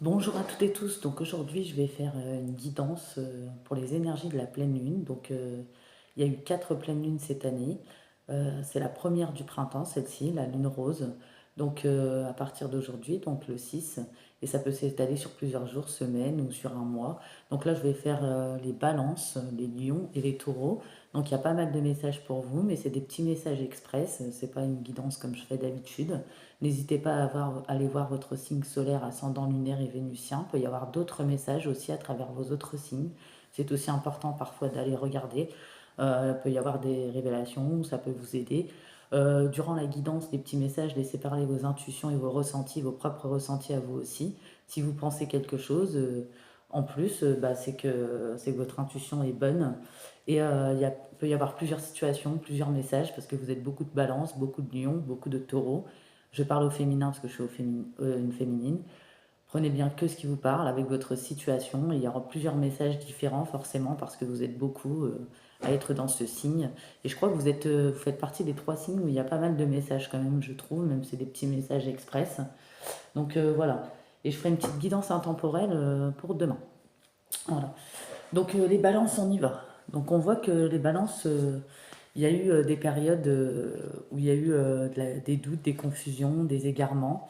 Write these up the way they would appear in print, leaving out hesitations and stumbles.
Bonjour à toutes et tous. Donc aujourd'hui, je vais faire une guidance pour les énergies de la pleine lune. Il y a eu 4 pleines lunes cette année. C'est la première du printemps, celle-ci, la lune rose. À partir d'aujourd'hui, donc le 6, et ça peut s'étaler sur plusieurs jours, semaines ou sur un mois. Donc là, je vais faire les balances, les lions et les taureaux. Donc il y a pas mal de messages pour vous, mais c'est des petits messages express. C'est pas une guidance comme je fais d'habitude. N'hésitez pas à aller voir votre signe solaire, ascendant lunaire et vénusien. Il peut y avoir d'autres messages aussi à travers vos autres signes. C'est aussi important parfois d'aller regarder. Il peut y avoir des révélations, ça peut vous aider. Durant la guidance, des petits messages, laissez parler vos intuitions et vos ressentis, vos propres ressentis à vous aussi. Si vous pensez quelque chose, en plus, c'est que votre intuition est bonne. Peut y avoir plusieurs situations, plusieurs messages, parce que vous êtes beaucoup de balance, beaucoup de lions, beaucoup de taureaux. Je parle au féminin parce que je suis une féminine. Prenez bien que ce qui vous parle avec votre situation. Il y aura plusieurs messages différents forcément parce que vous êtes beaucoup à être dans ce signe. Et je crois que vous faites partie des 3 signes où il y a pas mal de messages quand même, je trouve, même si c'est des petits messages express. Voilà. Et je ferai une petite guidance intemporelle pour demain. Voilà. Les balances, on y va. Donc on voit que les balances, il y a eu des périodes où il y a eu des doutes, des confusions, des égarements,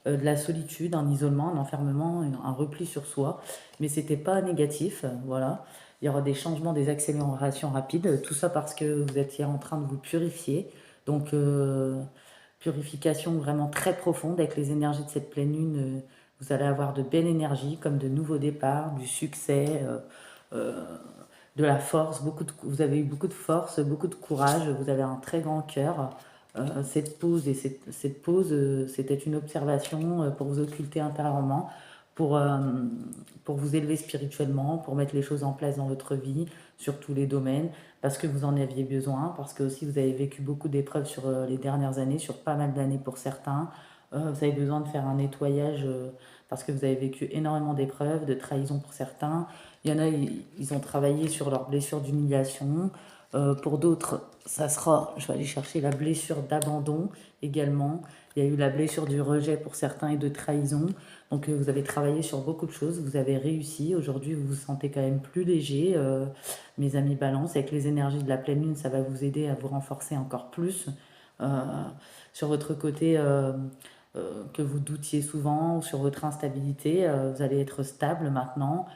de la solitude, un isolement, un enfermement, un repli sur soi. Mais c'était pas négatif, voilà. Il y aura des changements, des accélérations rapides, tout ça parce que vous étiez en train de vous purifier. Donc purification vraiment très profonde avec les énergies de cette pleine lune. Vous allez avoir de belles énergies comme de nouveaux départs, du succès. Euh, de la force, vous avez eu beaucoup de force, beaucoup de courage, vous avez un très grand cœur. Cette pause, c'était une observation pour vous occulter intérieurement, pour, euh, pour vous élever spirituellement, pour mettre les choses en place dans votre vie, sur tous les domaines, parce que vous en aviez besoin, parce que aussi vous avez vécu beaucoup d'épreuves sur les dernières années, sur pas mal d'années pour certains. Vous avez besoin de faire un nettoyage parce que vous avez vécu énormément d'épreuves, de trahison pour certains. Il y en a, ils ont travaillé sur leur blessure d'humiliation. Pour d'autres, ça sera, je vais aller chercher la blessure d'abandon également. Il y a eu la blessure du rejet pour certains et de trahison. Vous avez travaillé sur beaucoup de choses, vous avez réussi. Aujourd'hui, vous vous sentez quand même plus léger. Mes amis Balance, avec les énergies de la pleine lune, ça va vous aider à vous renforcer encore plus. Euh, sur votre côté que vous doutiez souvent, sur votre instabilité, vous allez être stable maintenant,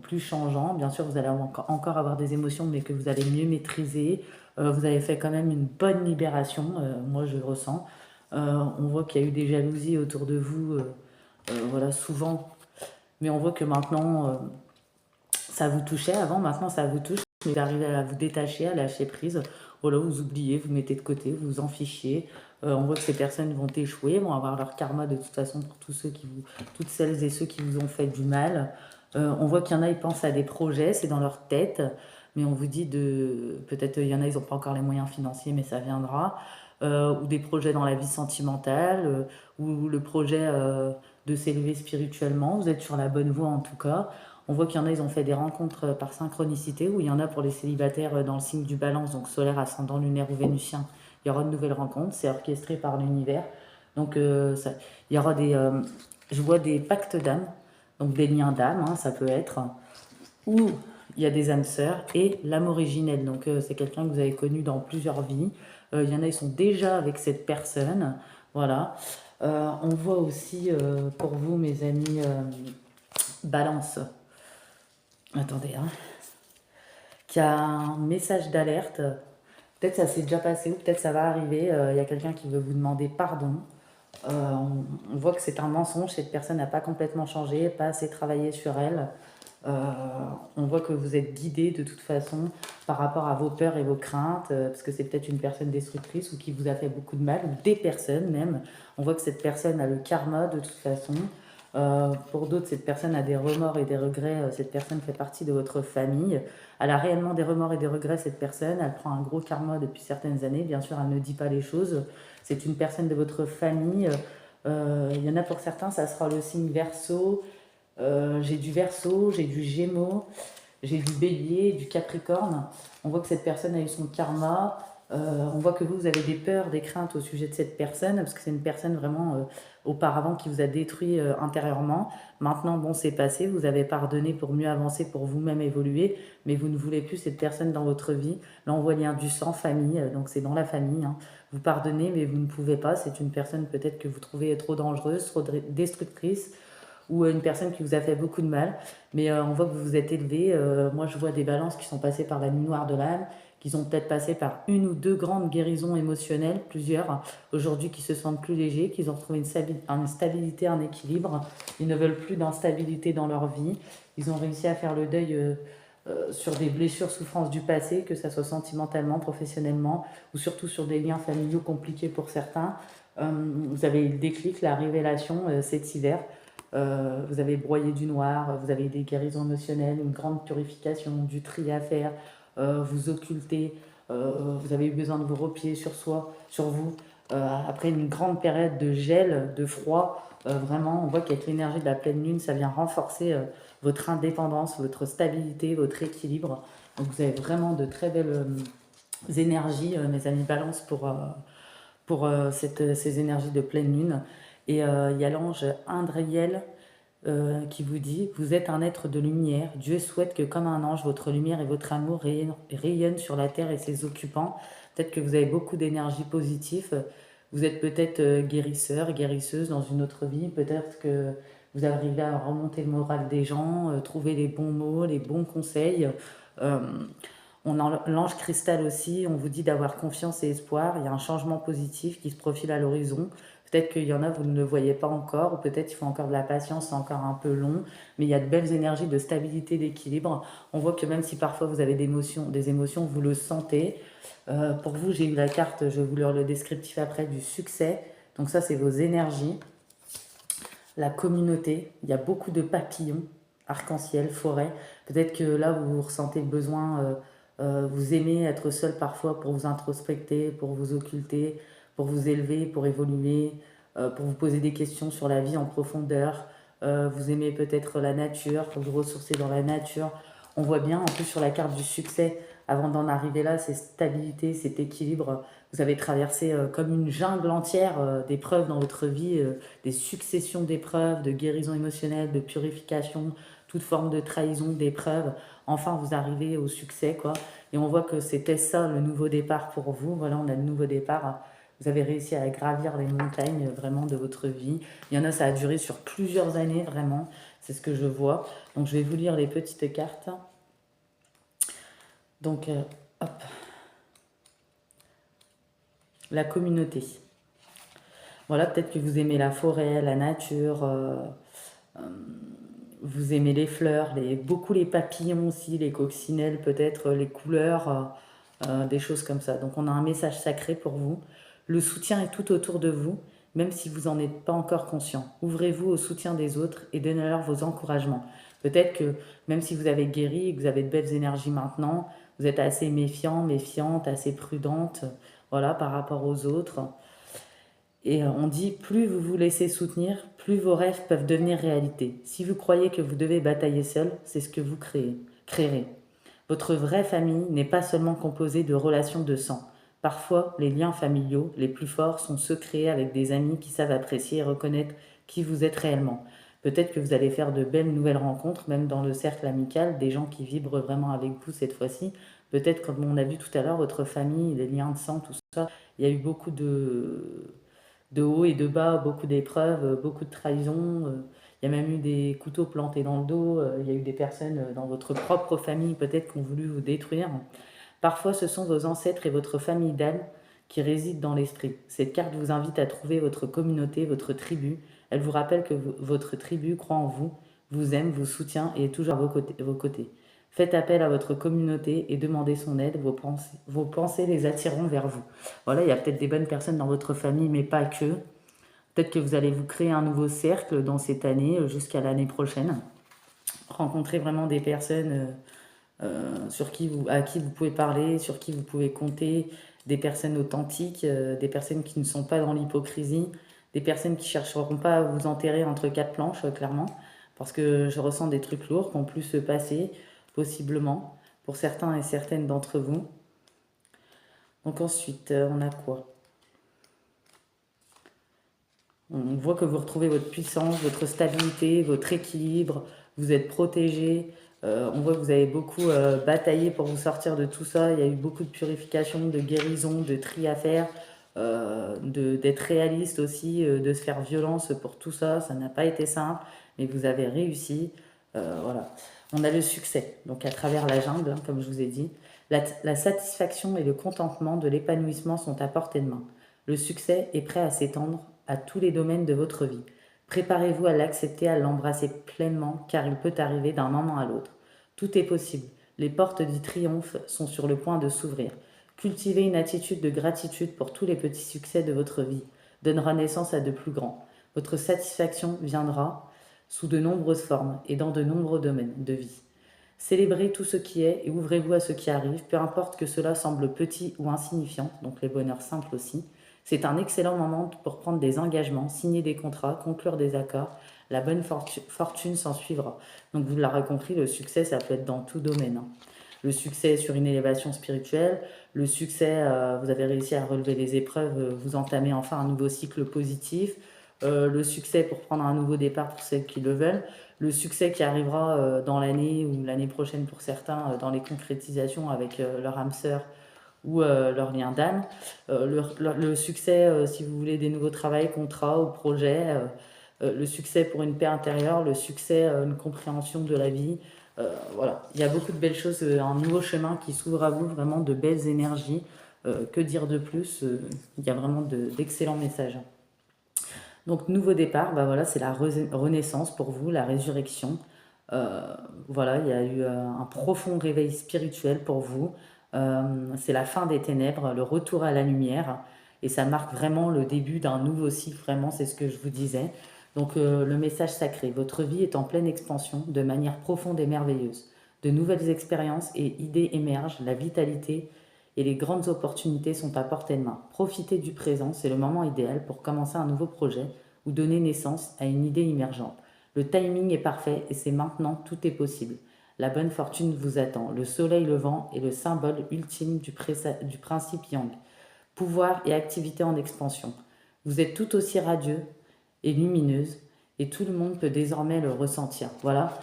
plus changeant. Bien sûr, vous allez encore avoir des émotions, mais que vous allez mieux maîtriser. Vous avez fait quand même une bonne libération, moi je le ressens. On voit qu'il y a eu des jalousies autour de vous, voilà, souvent, mais on voit que maintenant, ça vous touchait avant, maintenant ça vous touche. Vous arrivez à vous détacher, à lâcher prise. Voilà, vous oubliez, vous mettez de côté, vous vous en fichiez. On voit que ces personnes vont échouer, vont avoir leur karma de toute façon pour toutes celles et ceux qui vous ont fait du mal. On voit qu'il y en a, ils pensent à des projets, c'est dans leur tête, mais on vous dit peut-être il y en a, ils n'ont pas encore les moyens financiers, mais ça viendra. Ou des projets dans la vie sentimentale, ou le projet de s'élever spirituellement. Vous êtes sur la bonne voie en tout cas. On voit qu'il y en a, ils ont fait des rencontres par synchronicité, où il y en a pour les célibataires dans le signe du balance, donc solaire, ascendant, lunaire ou vénusien. Il y aura de nouvelles rencontres, c'est orchestré par l'univers. Il y aura je vois des pactes d'âme, donc des liens d'âme, hein, ça peut être, ou il y a des âmes sœurs, et l'âme originelle. C'est quelqu'un que vous avez connu dans plusieurs vies. Il y en a, ils sont déjà avec cette personne. Voilà. On voit aussi pour vous, mes amis, balance. Attendez, hein. Qu'il y a un message d'alerte. Peut-être ça s'est déjà passé ou peut-être ça va arriver. Il y a quelqu'un qui veut vous demander pardon. On voit que c'est un mensonge. Cette personne n'a pas complètement changé, pas assez travaillé sur elle. Euh, on voit que vous êtes guidé de toute façon par rapport à vos peurs et vos craintes, parce que c'est peut-être une personne destructrice ou qui vous a fait beaucoup de mal, ou des personnes même. On voit que cette personne a le karma de toute façon. Pour d'autres, cette personne a des remords et des regrets. Cette personne fait partie de votre famille. Elle a réellement des remords et des regrets, cette personne. Elle prend un gros karma depuis certaines années. Bien sûr, elle ne dit pas les choses. C'est une personne de votre famille. Il y en a pour certains, ça sera le signe Verseau. J'ai du Verseau, j'ai du Gémeaux, j'ai du Bélier, du Capricorne. On voit que cette personne a eu son karma. On voit que vous avez des peurs, des craintes au sujet de cette personne, parce que c'est une personne vraiment auparavant qui vous a détruit intérieurement. Maintenant, bon, c'est passé, vous avez pardonné pour mieux avancer, pour vous-même évoluer, mais vous ne voulez plus cette personne dans votre vie. Là, on voit lien du sang, famille, donc c'est dans la famille, hein. Vous pardonnez, mais vous ne pouvez pas. C'est une personne peut-être que vous trouvez trop dangereuse, trop destructrice, ou une personne qui vous a fait beaucoup de mal. Mais on voit que vous vous êtes élevé. Moi, je vois des balances qui sont passées par la nuit noire de l'âme, qui ont peut-être passé par une ou deux grandes guérisons émotionnelles, plusieurs, aujourd'hui qui se sentent plus légers, qui ont retrouvé une stabilité, un équilibre. Ils ne veulent plus d'instabilité dans leur vie. Ils ont réussi à faire le deuil sur des blessures, souffrances du passé, que ça soit sentimentalement, professionnellement, ou surtout sur des liens familiaux compliqués pour certains. Vous avez eu le déclic, la révélation cet hiver. Vous avez broyé du noir, vous avez des guérisons émotionnelles, une grande purification, du tri à faire, vous occultez, vous avez eu besoin de vous replier sur soi, sur vous. Après une grande période de gel, de froid, vraiment, on voit qu'avec l'énergie de la pleine lune, ça vient renforcer votre indépendance, votre stabilité, votre équilibre. Donc vous avez vraiment de très belles énergies, mes amis Balance, pour ces énergies de pleine lune. Et il y a l'ange Indriel qui vous dit: vous êtes un être de lumière. Dieu souhaite que, comme un ange, votre lumière et votre amour rayonnent sur la terre et ses occupants. Peut-être que vous avez beaucoup d'énergie positive. Vous êtes peut-être guérisseur, guérisseuse dans une autre vie. Peut-être que vous arrivez à remonter le moral des gens, trouver les bons mots, les bons conseils. Euh, on a l'ange cristal aussi, on vous dit d'avoir confiance et espoir. Il y a un changement positif qui se profile à l'horizon. Peut-être qu'il y en a, vous ne le voyez pas encore, ou peut-être il faut encore de la patience, c'est encore un peu long, mais il y a de belles énergies de stabilité, d'équilibre. On voit que même si parfois vous avez des émotions, vous le sentez. Pour vous, j'ai eu la carte, je vais vous lire le descriptif après, du succès. Donc ça, c'est vos énergies. La communauté, il y a beaucoup de papillons, arc-en-ciel, forêt. Peut-être que là, vous ressentez le besoin, vous aimez être seul parfois pour vous introspecter, pour vous occulter, pour vous élever, pour évoluer, pour vous poser des questions sur la vie en profondeur. Vous aimez peut-être la nature, pour vous ressourcer dans la nature. On voit bien, en plus sur la carte du succès, avant d'en arriver là, cette stabilité, cet équilibre. Vous avez traversé comme une jungle entière d'épreuves dans votre vie, des successions d'épreuves, de guérison émotionnelle, de purification, toute forme de trahison, d'épreuves. Enfin, vous arrivez au succès, quoi. Et on voit que c'était ça le nouveau départ pour vous. Voilà, on a le nouveau départ. Vous avez réussi à gravir les montagnes vraiment de votre vie. Il y en a, ça a duré sur plusieurs années, vraiment. C'est ce que je vois. Donc, je vais vous lire les petites cartes. Donc, hop. La communauté. Voilà, peut-être que vous aimez la forêt, la nature, vous aimez les fleurs, beaucoup les papillons aussi, les coccinelles, peut-être les couleurs, des choses comme ça. Donc on a un message sacré pour vous. Le soutien est tout autour de vous, même si vous n'en êtes pas encore conscient. Ouvrez-vous au soutien des autres et donnez-leur vos encouragements. Peut-être que même si vous avez guéri et que vous avez de belles énergies maintenant, vous êtes assez méfiant, méfiante, assez prudente, voilà, par rapport aux autres. Et on dit, plus vous vous laissez soutenir, plus vos rêves peuvent devenir réalité. Si vous croyez que vous devez batailler seul, c'est ce que vous créerez. Votre vraie famille n'est pas seulement composée de relations de sang. Parfois, les liens familiaux les plus forts sont ceux créés avec des amis qui savent apprécier et reconnaître qui vous êtes réellement. Peut-être que vous allez faire de belles nouvelles rencontres, même dans le cercle amical, des gens qui vibrent vraiment avec vous cette fois-ci. Peut-être, comme on a vu tout à l'heure, votre famille, les liens de sang, tout ça, il y a eu beaucoup de haut et de bas, beaucoup d'épreuves, beaucoup de trahisons. Il y a même eu des couteaux plantés dans le dos. Il y a eu des personnes dans votre propre famille peut-être qui ont voulu vous détruire. Parfois, ce sont vos ancêtres et votre famille d'âme qui résident dans l'esprit. Cette carte vous invite à trouver votre communauté, votre tribu. Elle vous rappelle que votre tribu croit en vous, vous aime, vous soutient et est toujours à vos côtés. Faites appel à votre communauté et demandez son aide. Vos pensées les attireront vers vous. Voilà, il y a peut-être des bonnes personnes dans votre famille, mais pas que. Peut-être que vous allez vous créer un nouveau cercle dans cette année jusqu'à l'année prochaine. Rencontrer vraiment des personnes à qui vous pouvez parler, sur qui vous pouvez compter, des personnes authentiques, des personnes qui ne sont pas dans l'hypocrisie, des personnes qui ne chercheront pas à vous enterrer entre quatre planches, clairement, parce que je ressens des trucs lourds qui ont pu se passer, possiblement, pour certains et certaines d'entre vous. Donc ensuite, on a quoi? On voit que vous retrouvez votre puissance, votre stabilité, votre équilibre, vous êtes protégé. On voit que vous avez beaucoup bataillé pour vous sortir de tout ça. Il y a eu beaucoup de purification, de guérison, de tri à faire, d'être réaliste aussi, de se faire violence pour tout ça. Ça n'a pas été simple, mais vous avez réussi. Voilà. On a le succès, donc à travers la jungle, hein, comme je vous ai dit. La satisfaction et le contentement de l'épanouissement sont à portée de main. Le succès est prêt à s'étendre à tous les domaines de votre vie. Préparez-vous à l'accepter, à l'embrasser pleinement, car il peut arriver d'un moment à l'autre. Tout est possible. Les portes du triomphe sont sur le point de s'ouvrir. Cultivez une attitude de gratitude pour tous les petits succès de votre vie. Donnera naissance à de plus grands. Votre satisfaction viendra sous de nombreuses formes et dans de nombreux domaines de vie. Célébrez tout ce qui est et ouvrez-vous à ce qui arrive, peu importe que cela semble petit ou insignifiant, donc les bonheurs simples aussi. C'est un excellent moment pour prendre des engagements, signer des contrats, conclure des accords. La bonne fortune s'en suivra. Donc vous l'aurez compris, le succès, ça peut être dans tout domaine, hein. Le succès sur une élévation spirituelle, le succès, vous avez réussi à relever les épreuves, vous entamez enfin un nouveau cycle positif, le succès pour prendre un nouveau départ pour celles qui le veulent, le succès qui arrivera dans l'année ou l'année prochaine pour certains dans les concrétisations avec leur âme sœur ou leur lien d'âme. Le succès, si vous voulez, des nouveaux travails, contrats ou projets, le succès pour une paix intérieure, le succès, une compréhension de la vie. Voilà, il y a beaucoup de belles choses, un nouveau chemin qui s'ouvre à vous, vraiment de belles énergies. Que dire de plus? Il y a vraiment d'excellents messages. Donc, nouveau départ, bah voilà, c'est la renaissance pour vous, la résurrection. Voilà, il y a eu un profond réveil spirituel pour vous. C'est la fin des ténèbres, le retour à la lumière. Et ça marque vraiment le début d'un nouveau cycle, vraiment, c'est ce que je vous disais. Donc, le message sacré, votre vie est en pleine expansion de manière profonde et merveilleuse. De nouvelles expériences et idées émergent, la vitalité et les grandes opportunités sont à portée de main. Profitez du présent, c'est le moment idéal pour commencer un nouveau projet ou donner naissance à une idée émergente. Le timing est parfait et c'est maintenant, tout est possible. La bonne fortune vous attend. Le soleil levant est le symbole ultime du principe Yang. Pouvoir et activité en expansion. Vous êtes tout aussi radieux et lumineuse et tout le monde peut désormais le ressentir. Voilà,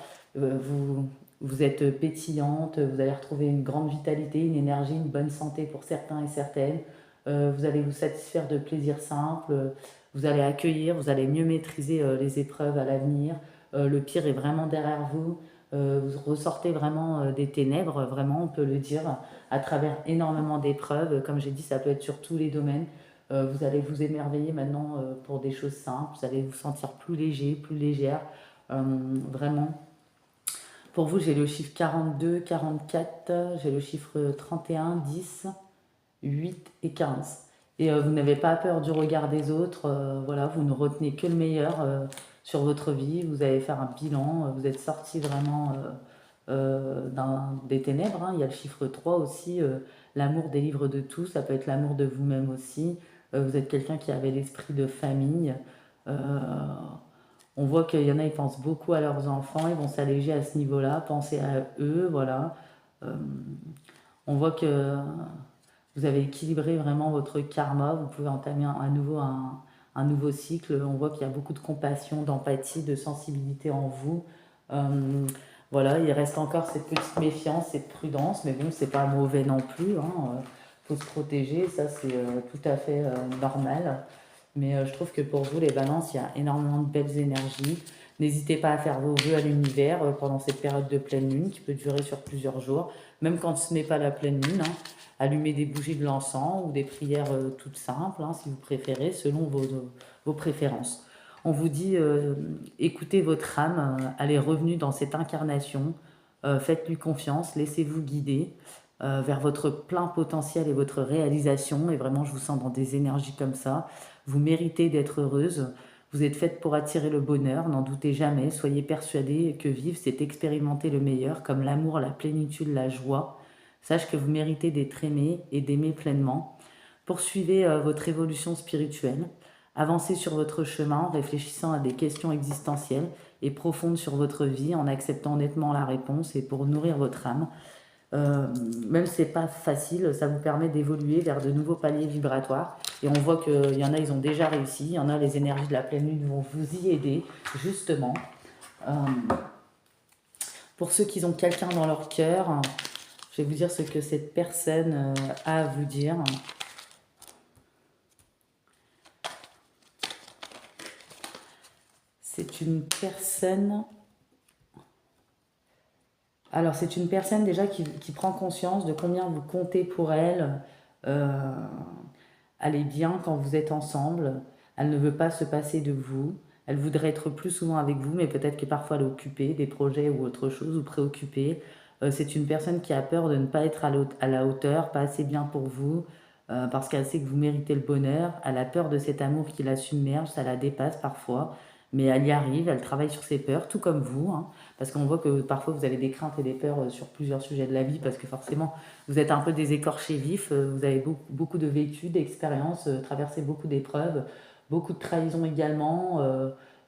vous êtes pétillante, vous allez retrouver une grande vitalité, une énergie, une bonne santé pour certains et certaines. Vous allez vous satisfaire de plaisirs simples, vous allez accueillir, vous allez mieux maîtriser les épreuves à l'avenir. Le pire est vraiment derrière vous. Vous ressortez vraiment des ténèbres, vraiment, on peut le dire, à travers énormément d'épreuves. Comme j'ai dit, ça peut être sur tous les domaines. Vous allez vous émerveiller maintenant pour des choses simples. Vous allez vous sentir plus léger, plus légère. Vraiment. Pour vous, j'ai le chiffre 42, 44, j'ai le chiffre 31, 10, 8 et 15. Et vous n'avez pas peur du regard des autres. Voilà, vous ne retenez que le meilleur sur votre vie. Vous allez faire un bilan. Vous êtes sorti vraiment des ténèbres, hein. Il y a le chiffre 3 aussi. L'amour délivre de tout. Ça peut être l'amour de vous-même aussi. Vous êtes quelqu'un qui avait l'esprit de famille. Euh, on voit qu'il y en a, ils pensent beaucoup à leurs enfants. Ils vont s'alléger à ce niveau-là. Penser à eux, voilà. Euh, on voit que vous avez équilibré vraiment votre karma. Vous pouvez entamer à nouveau un nouveau cycle. On voit qu'il y a beaucoup de compassion, d'empathie, de sensibilité en vous. Euh, voilà, il reste encore cette petite méfiance, cette prudence, mais bon, c'est pas mauvais non plus, hein. Faut se protéger, ça c'est tout à fait normal. Mais je trouve que pour vous, les balances, il y a énormément de belles énergies. N'hésitez pas à faire vos vœux à l'univers pendant cette période de pleine lune qui peut durer sur plusieurs jours, même quand ce n'est pas la pleine lune, hein. Allumez des bougies de l'encens ou des prières toutes simples, hein, si vous préférez, selon vos préférences. On vous dit, écoutez votre âme, elle est revenue dans cette incarnation, faites-lui confiance, laissez-vous guider vers votre plein potentiel et votre réalisation. Et vraiment, je vous sens dans des énergies comme ça. Vous méritez d'être heureuse. Vous êtes faite pour attirer le bonheur, n'en doutez jamais. Soyez persuadée que vivre, c'est expérimenter le meilleur, comme l'amour, la plénitude, la joie. Sache que vous méritez d'être aimé et d'aimer pleinement. Poursuivez votre évolution spirituelle. Avancez sur votre chemin en réfléchissant à des questions existentielles et profondes sur votre vie, en acceptant honnêtement la réponse et pour nourrir votre âme. Même si c'est pas facile, ça vous permet d'évoluer vers de nouveaux paliers vibratoires. Et on voit qu'il y en a, ils ont déjà réussi. Il y en a, les énergies de la pleine lune vont vous y aider, justement. Euh, pour ceux qui ont quelqu'un dans leur cœur, je vais vous dire ce que cette personne a à vous dire. C'est une personne... Alors, c'est une personne déjà qui prend conscience de combien vous comptez pour elle. Euh, elle est bien quand vous êtes ensemble. Elle ne veut pas se passer de vous. Elle voudrait être plus souvent avec vous, mais peut-être que parfois elle est occupée, des projets ou autre chose, ou préoccupée. C'est une personne qui a peur de ne pas être à la hauteur, pas assez bien pour vous, parce qu'elle sait que vous méritez le bonheur. Elle a peur de cet amour qui la submerge, ça la dépasse parfois, mais elle y arrive, elle travaille sur ses peurs, tout comme vous, hein, parce qu'on voit que parfois vous avez des craintes et des peurs sur plusieurs sujets de la vie, parce que forcément vous êtes un peu des écorchés vifs, vous avez beaucoup de vécu, d'expériences, traversé beaucoup d'épreuves, beaucoup de trahisons également,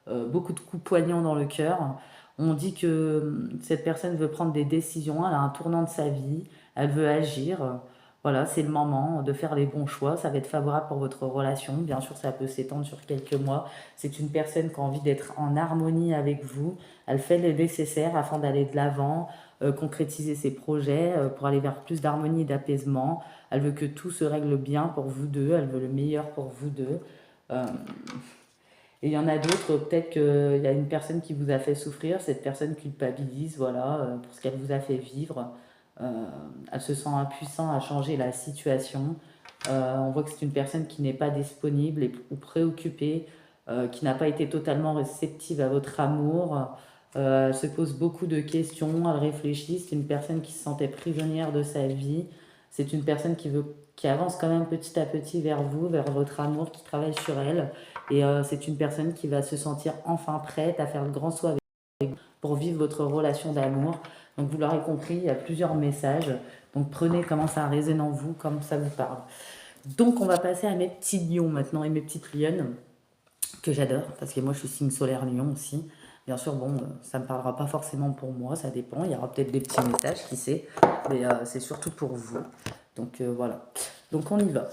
beaucoup de coups poignants dans le cœur. On dit que cette personne veut prendre des décisions, elle a un tournant de sa vie, elle veut agir. Voilà, c'est le moment de faire les bons choix. Ça va être favorable pour votre relation. Bien sûr, ça peut s'étendre sur quelques mois. C'est une personne qui a envie d'être en harmonie avec vous. Elle fait le nécessaire afin d'aller de l'avant, concrétiser ses projets pour aller vers plus d'harmonie et d'apaisement. Elle veut que tout se règle bien pour vous deux. Elle veut le meilleur pour vous deux. Euh, et il y en a d'autres, peut-être qu'il y a une personne qui vous a fait souffrir, cette personne culpabilise, voilà, pour ce qu'elle vous a fait vivre. Euh, Elle se sent impuissante à changer la situation. On voit que c'est une personne qui n'est pas disponible ou préoccupée, qui n'a pas été totalement réceptive à votre amour. Elle se pose beaucoup de questions, elle réfléchit. C'est une personne qui se sentait prisonnière de sa vie. C'est une personne qui avance quand même petit à petit vers vous, vers votre amour, qui travaille sur elle. Et c'est une personne qui va se sentir enfin prête à faire le grand saut avec vous pour vivre votre relation d'amour. Donc vous l'aurez compris, il y a plusieurs messages. Donc prenez comment ça résonne en vous, comme ça vous parle. Donc on va passer à mes petits lions maintenant et mes petites lionnes que j'adore parce que moi je suis signe solaire lion aussi. Bien sûr, bon, ça ne me parlera pas forcément pour moi, ça dépend. Il y aura peut-être des petits messages, qui sait. Mais c'est surtout pour vous. Donc voilà. Donc on y va.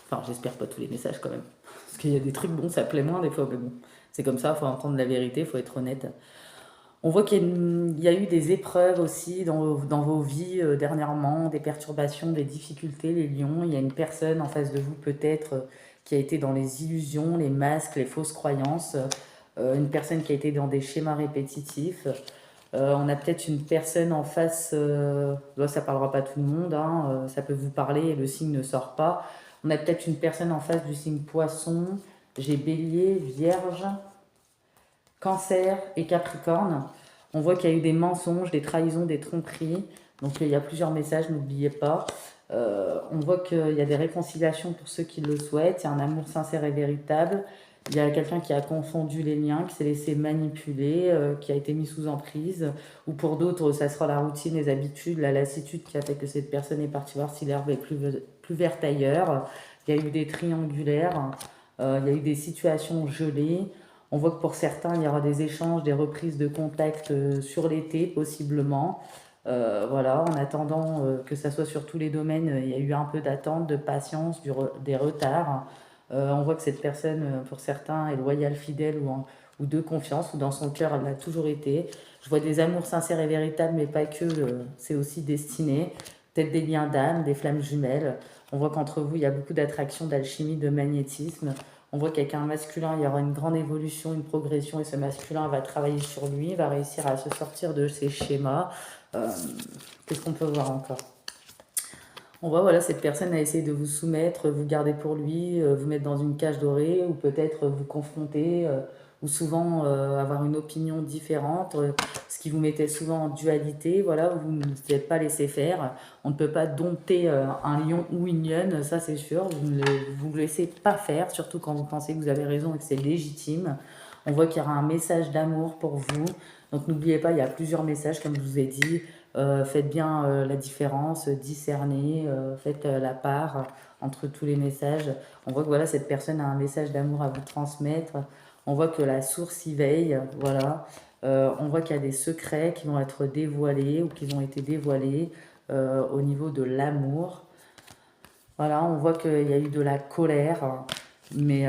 Enfin, j'espère pas tous les messages quand même. Parce qu'il y a des trucs, bon, ça plaît moins des fois, mais bon. C'est comme ça, il faut entendre la vérité, il faut être honnête. On voit qu'il y a eu des épreuves aussi dans vos vies dernièrement, des perturbations, des difficultés, les lions. Il y a une personne en face de vous peut-être qui a été dans les illusions, les masques, les fausses croyances. Une personne qui a été dans des schémas répétitifs. On a peut-être une personne en face, là, ça parlera pas tout le monde, hein, ça peut vous parler et le signe ne sort pas. On a peut-être une personne en face du signe poisson. J'ai bélier, vierge, cancer et capricorne. On voit qu'il y a eu des mensonges, des trahisons, des tromperies. Donc il y a plusieurs messages, n'oubliez pas. On voit qu'il y a des réconciliations pour ceux qui le souhaitent. Il y a un amour sincère et véritable. Il y a quelqu'un qui a confondu les liens, qui s'est laissé manipuler, qui a été mis sous emprise. Ou pour d'autres, ça sera la routine, les habitudes, la lassitude qui a fait que cette personne est partie voir si l'herbe est plus verte ailleurs. Il y a eu des triangulaires, il y a eu des situations gelées. On voit que pour certains, il y aura des échanges, des reprises de contact sur l'été, possiblement. Voilà, en attendant que ça soit sur tous les domaines, il y a eu un peu d'attente, de patience, des retards. On voit que cette personne, pour certains, est loyale, fidèle ou de confiance, ou dans son cœur, elle l'a toujours été. Je vois des amours sincères et véritables, mais pas que, c'est aussi destiné. Peut-être des liens d'âme, des flammes jumelles. On voit qu'entre vous, il y a beaucoup d'attraction, d'alchimie, de magnétisme. On voit qu'avec un masculin, il y aura une grande évolution, une progression, et ce masculin va travailler sur lui, va réussir à se sortir de ses schémas. Qu'est-ce qu'on peut voir encore? On voit, voilà, cette personne a essayé de vous soumettre, vous garder pour lui, vous mettre dans une cage dorée, ou peut-être vous confronter, ou souvent avoir une opinion différente, ce qui vous mettait souvent en dualité, voilà, vous ne vous êtes pas laissé faire. On ne peut pas dompter un lion ou une lionne, ça c'est sûr, vous ne vous laissez pas faire, surtout quand vous pensez que vous avez raison et que c'est légitime. On voit qu'il y aura un message d'amour pour vous. Donc n'oubliez pas, il y a plusieurs messages, comme je vous ai dit. Faites bien la différence, discernez, faites la part entre tous les messages. On voit que voilà, cette personne a un message d'amour à vous transmettre. On voit que la source y veille, voilà. On voit qu'il y a des secrets qui vont être dévoilés ou qui ont été dévoilés. au niveau de l'amour. Voilà, on voit qu'il y a eu de la colère, mais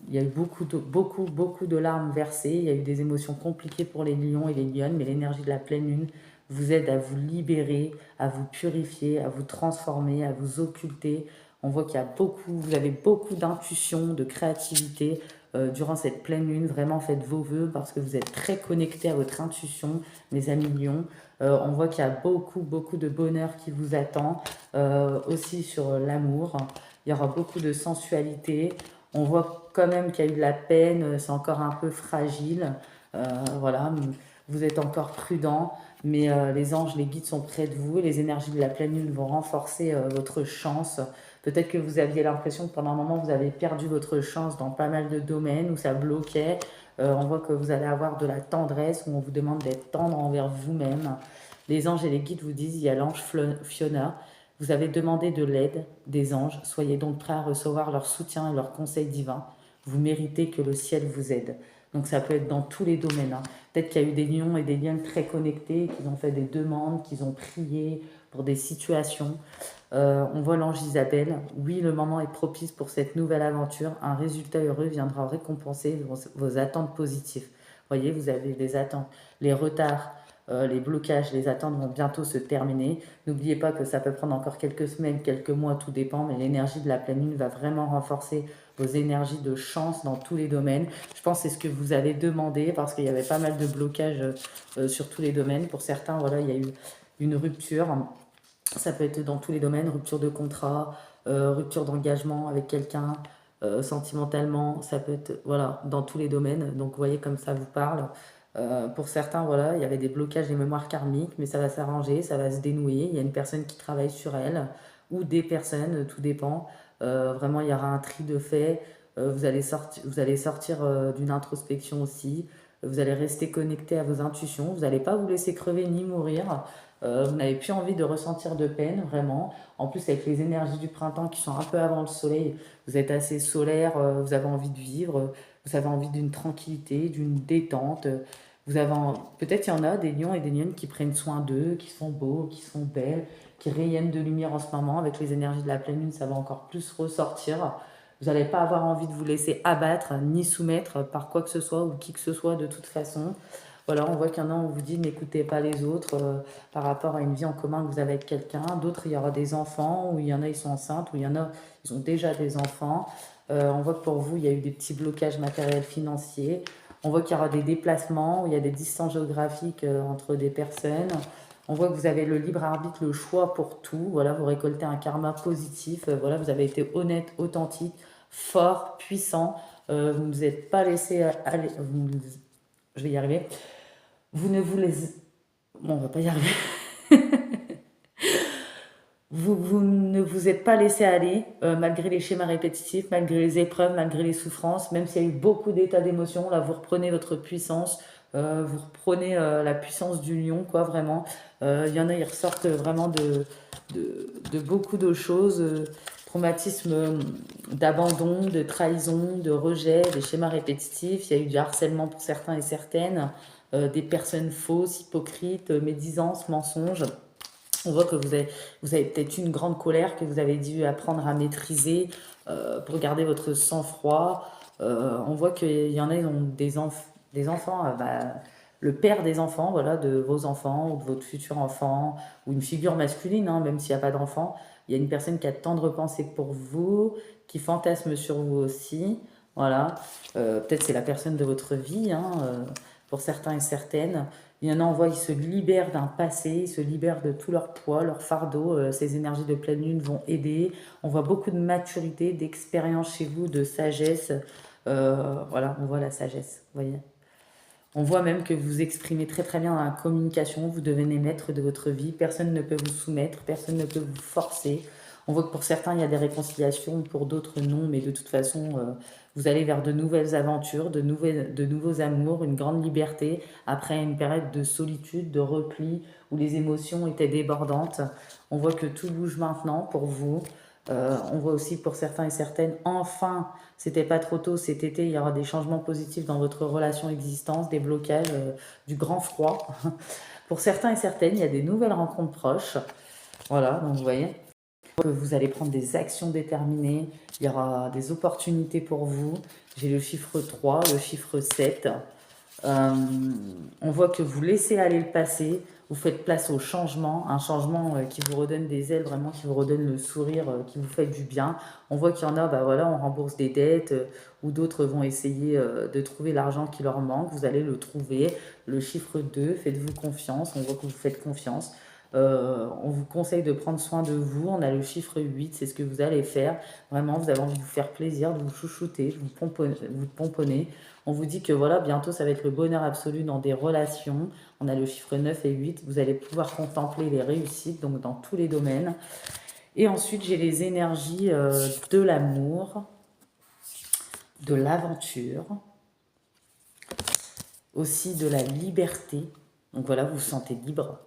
il y a eu beaucoup de larmes versées. Il y a eu des émotions compliquées pour les lions et les lionnes, mais l'énergie de la pleine lune vous aide à vous libérer, à vous purifier, à vous transformer, à vous occulter. On voit qu'il y a vous avez beaucoup d'intuition, de créativité durant cette pleine lune. Vraiment, faites vos vœux parce que vous êtes très connectés à votre intuition, mes amis lions. On voit qu'il y a beaucoup de bonheur qui vous attend. Aussi sur l'amour, il y aura beaucoup de sensualité. On voit quand même qu'il y a eu de la peine, c'est encore un peu fragile. Voilà, vous êtes encore prudent, mais les anges, les guides sont près de vous et les énergies de la pleine lune vont renforcer votre chance. Peut-être que vous aviez l'impression que pendant un moment, vous avez perdu votre chance dans pas mal de domaines où ça bloquait. On voit que vous allez avoir de la tendresse, où on vous demande d'être tendre envers vous-même. Les anges et les guides vous disent, il y a l'ange Fiona, vous avez demandé de l'aide des anges, soyez donc prêts à recevoir leur soutien et leur conseil divin. Vous méritez que le ciel vous aide. Donc ça peut être dans tous les domaines. Peut-être qu'il y a eu des lions et des lionnes très connectés, qui ont fait des demandes, qui ont prié pour des situations. On voit l'ange Isabelle. Oui, le moment est propice pour cette nouvelle aventure. Un résultat heureux viendra récompenser vos attentes positives. Voyez, vous avez des attentes. Les retards, les blocages, les attentes vont bientôt se terminer. N'oubliez pas que ça peut prendre encore quelques semaines, quelques mois, tout dépend, mais l'énergie de la pleine lune va vraiment renforcer vos énergies de chance dans tous les domaines. Je pense que c'est ce que vous avez demandé parce qu'il y avait pas mal de blocages sur tous les domaines. Pour certains, voilà, il y a eu une rupture. Ça peut être dans tous les domaines, rupture de contrat, rupture d'engagement avec quelqu'un, sentimentalement, ça peut être voilà, dans tous les domaines. Donc vous voyez comme ça vous parle. Pour certains, voilà, il y avait des blocages des mémoires karmiques, mais ça va s'arranger, ça va se dénouer. Il y a une personne qui travaille sur elle, ou des personnes, tout dépend. Vraiment, il y aura un tri de fait. Vous allez sortir d'une introspection aussi. Vous allez rester connecté à vos intuitions. Vous n'allez pas vous laisser crever ni mourir. Vous n'avez plus envie de ressentir de peine, vraiment. En plus, avec les énergies du printemps qui sont un peu avant le soleil, vous êtes assez solaire, vous avez envie de vivre, vous avez envie d'une tranquillité, d'une détente. Peut-être il y en a des lions et des lionnes qui prennent soin d'eux, qui sont beaux, qui sont belles, qui rayonnent de lumière en ce moment. Avec les énergies de la pleine lune, ça va encore plus ressortir. Vous n'allez pas avoir envie de vous laisser abattre ni soumettre par quoi que ce soit ou qui que ce soit de toute façon. Voilà, on voit qu'il y en a, on vous dit n'écoutez pas les autres par rapport à une vie en commun que vous avez avec quelqu'un. D'autres, il y aura des enfants, ou il y en a, ils sont enceintes, ou il y en a, ils ont déjà des enfants. On voit que pour vous, il y a eu des petits blocages matériels financiers. On voit qu'il y aura des déplacements, où il y a des distances géographiques entre des personnes. On voit que vous avez le libre arbitre, le choix pour tout. Voilà, vous récoltez un karma positif. Voilà, vous avez été honnête, authentique, fort, puissant. Vous ne vous êtes pas laissé aller. Je vais y arriver. Vous ne vous laissez... Bon, on va pas y arriver. Vous ne vous êtes pas laissé aller, malgré les schémas répétitifs, malgré les épreuves, malgré les souffrances, même s'il y a eu beaucoup d'états d'émotion, là vous reprenez votre puissance, vous reprenez la puissance du lion, quoi, vraiment. Il y en a, ils ressortent vraiment de beaucoup de choses, traumatisme d'abandon, de trahison, de rejet, des schémas répétitifs, il y a eu du harcèlement pour certains et certaines, des personnes fausses, hypocrites, médisances, mensonges. On voit que vous avez peut-être une grande colère que vous avez dû apprendre à maîtriser pour garder votre sang-froid. On voit qu'il y en a, ils ont des enfants, le père des enfants, voilà, de vos enfants ou de votre futur enfant, ou une figure masculine, hein, même s'il n'y a pas d'enfant. Il y a une personne qui a de tendres pensées pour vous, qui fantasme sur vous aussi. Voilà. Peut-être c'est la personne de votre vie, hein, pour certains et certaines. Il y en a, on voit, ils se libèrent d'un passé, ils se libèrent de tout leur poids, leur fardeau. Ces énergies de pleine lune vont aider. On voit beaucoup de maturité, d'expérience chez vous, de sagesse. Voilà, on voit la sagesse, vous voyez. On voit même que vous exprimez très très bien dans la communication, vous devenez maître de votre vie, personne ne peut vous soumettre, personne ne peut vous forcer. On voit que pour certains, il y a des réconciliations, pour d'autres, non, mais de toute façon, vous allez vers de nouvelles aventures, de nouveaux amours, une grande liberté, après une période de solitude, de repli, où les émotions étaient débordantes. On voit que tout bouge maintenant pour vous. On voit aussi pour certains et certaines, enfin, c'était pas trop tôt cet été, il y aura des changements positifs dans votre relation existence, des blocages, du grand froid. Pour certains et certaines, il y a des nouvelles rencontres proches. Voilà, donc vous voyez que vous allez prendre des actions déterminées, il y aura des opportunités pour vous. J'ai le chiffre 3, le chiffre 7. Euh, on voit que vous laissez aller le passé, vous faites place au changement, un changement qui vous redonne des ailes, vraiment qui vous redonne le sourire, qui vous fait du bien. On voit qu'il y en a, bah voilà, on rembourse des dettes, ou d'autres vont essayer de trouver l'argent qui leur manque. Vous allez le trouver. Le chiffre 2, faites-vous confiance, on voit que vous faites confiance. On vous conseille de prendre soin de vous. On a le chiffre 8, c'est ce que vous allez faire. Vraiment, vous avez envie de vous faire plaisir, de vous chouchouter, de vous pomponner. On vous dit que voilà, bientôt ça va être le bonheur absolu dans des relations. On a le chiffre 9 et 8. Vous allez pouvoir contempler les réussites, donc dans tous les domaines. Et ensuite, j'ai les énergies de l'amour, de l'aventure, aussi de la liberté. Donc voilà, vous vous sentez libre.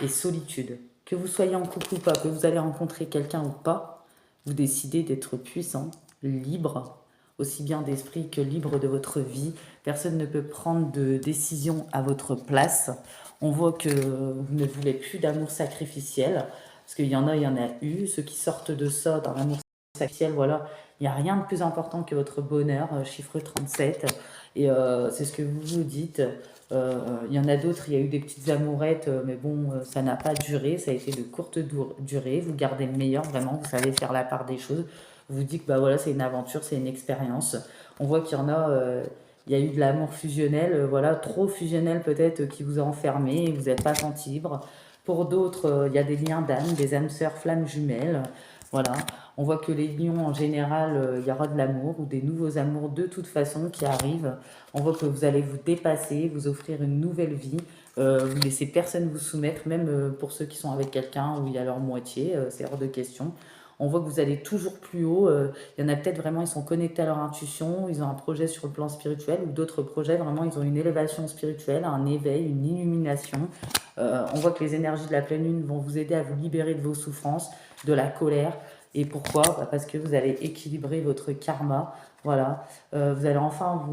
Et solitude. Que vous soyez en couple ou pas, que vous allez rencontrer quelqu'un ou pas, vous décidez d'être puissant, libre, aussi bien d'esprit que libre de votre vie. Personne ne peut prendre de décision à votre place. On voit que vous ne voulez plus d'amour sacrificiel, parce qu'il y en a, il y en a eu. Ceux qui sortent de ça, dans l'amour sacrificiel, voilà, il n'y a rien de plus important que votre bonheur, chiffre 37. Et c'est ce que vous vous dites. Il y en a d'autres, il y a eu des petites amourettes, mais bon, ça n'a pas duré, ça a été de courte durée. Vous gardez le meilleur, vraiment, vous savez faire la part des choses. Vous dites que bah, voilà, c'est une aventure, c'est une expérience. On voit qu'il y en a, il y a eu de l'amour fusionnel, voilà, trop fusionnel peut-être, qui vous a enfermé et vous n'êtes pas senti libre. Pour d'autres, il y a des liens d'âme, des âmes sœurs, flammes jumelles. Voilà, on voit que les lions, en général, il y aura de l'amour ou des nouveaux amours de toute façon qui arrivent. On voit que vous allez vous dépasser, vous offrir une nouvelle vie. Vous laissez personne vous soumettre, même pour ceux qui sont avec quelqu'un ou il y a leur moitié, c'est hors de question. On voit que vous allez toujours plus haut. Il y en a peut-être vraiment, ils sont connectés à leur intuition, ils ont un projet sur le plan spirituel ou d'autres projets, vraiment, ils ont une élévation spirituelle, un éveil, une illumination. On voit que les énergies de la pleine lune vont vous aider à vous libérer de vos souffrances, de la colère. Et pourquoi? Bah parce que vous allez équilibrer votre karma. Voilà. Vous allez enfin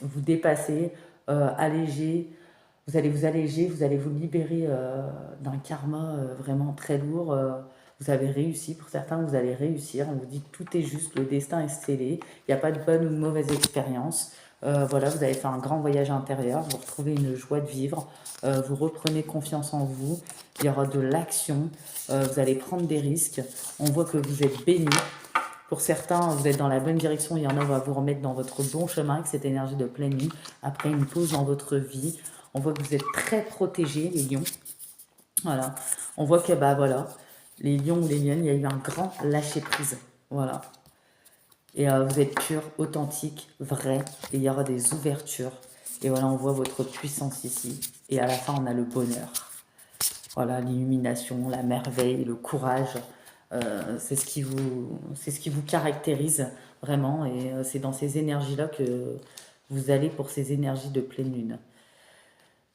vous dépasser, alléger. Vous allez vous alléger, vous allez vous libérer d'un karma vraiment très lourd. Vous avez réussi, pour certains, vous allez réussir. On vous dit que tout est juste, le destin est scellé. Il n'y a pas de bonne ou de mauvaise expérience. Voilà, vous avez fait un grand voyage intérieur, vous retrouvez une joie de vivre, vous reprenez confiance en vous, il y aura de l'action, vous allez prendre des risques. On voit que vous êtes béni. Pour certains, vous êtes dans la bonne direction, il y en a qui vont vous remettre dans votre bon chemin avec cette énergie de pleine lune. Après une pause dans votre vie, on voit que vous êtes très protégés, les lions. Voilà. On voit que, bah voilà, les lions ou les lionnes, il y a eu un grand lâcher-prise. Voilà. Et vous êtes pur, authentique, vrai. Et il y aura des ouvertures. Et voilà, on voit votre puissance ici. Et à la fin, on a le bonheur. Voilà, l'illumination, la merveille, le courage. C'est ce qui vous caractérise vraiment. Et c'est dans ces énergies-là que vous allez pour ces énergies de pleine lune.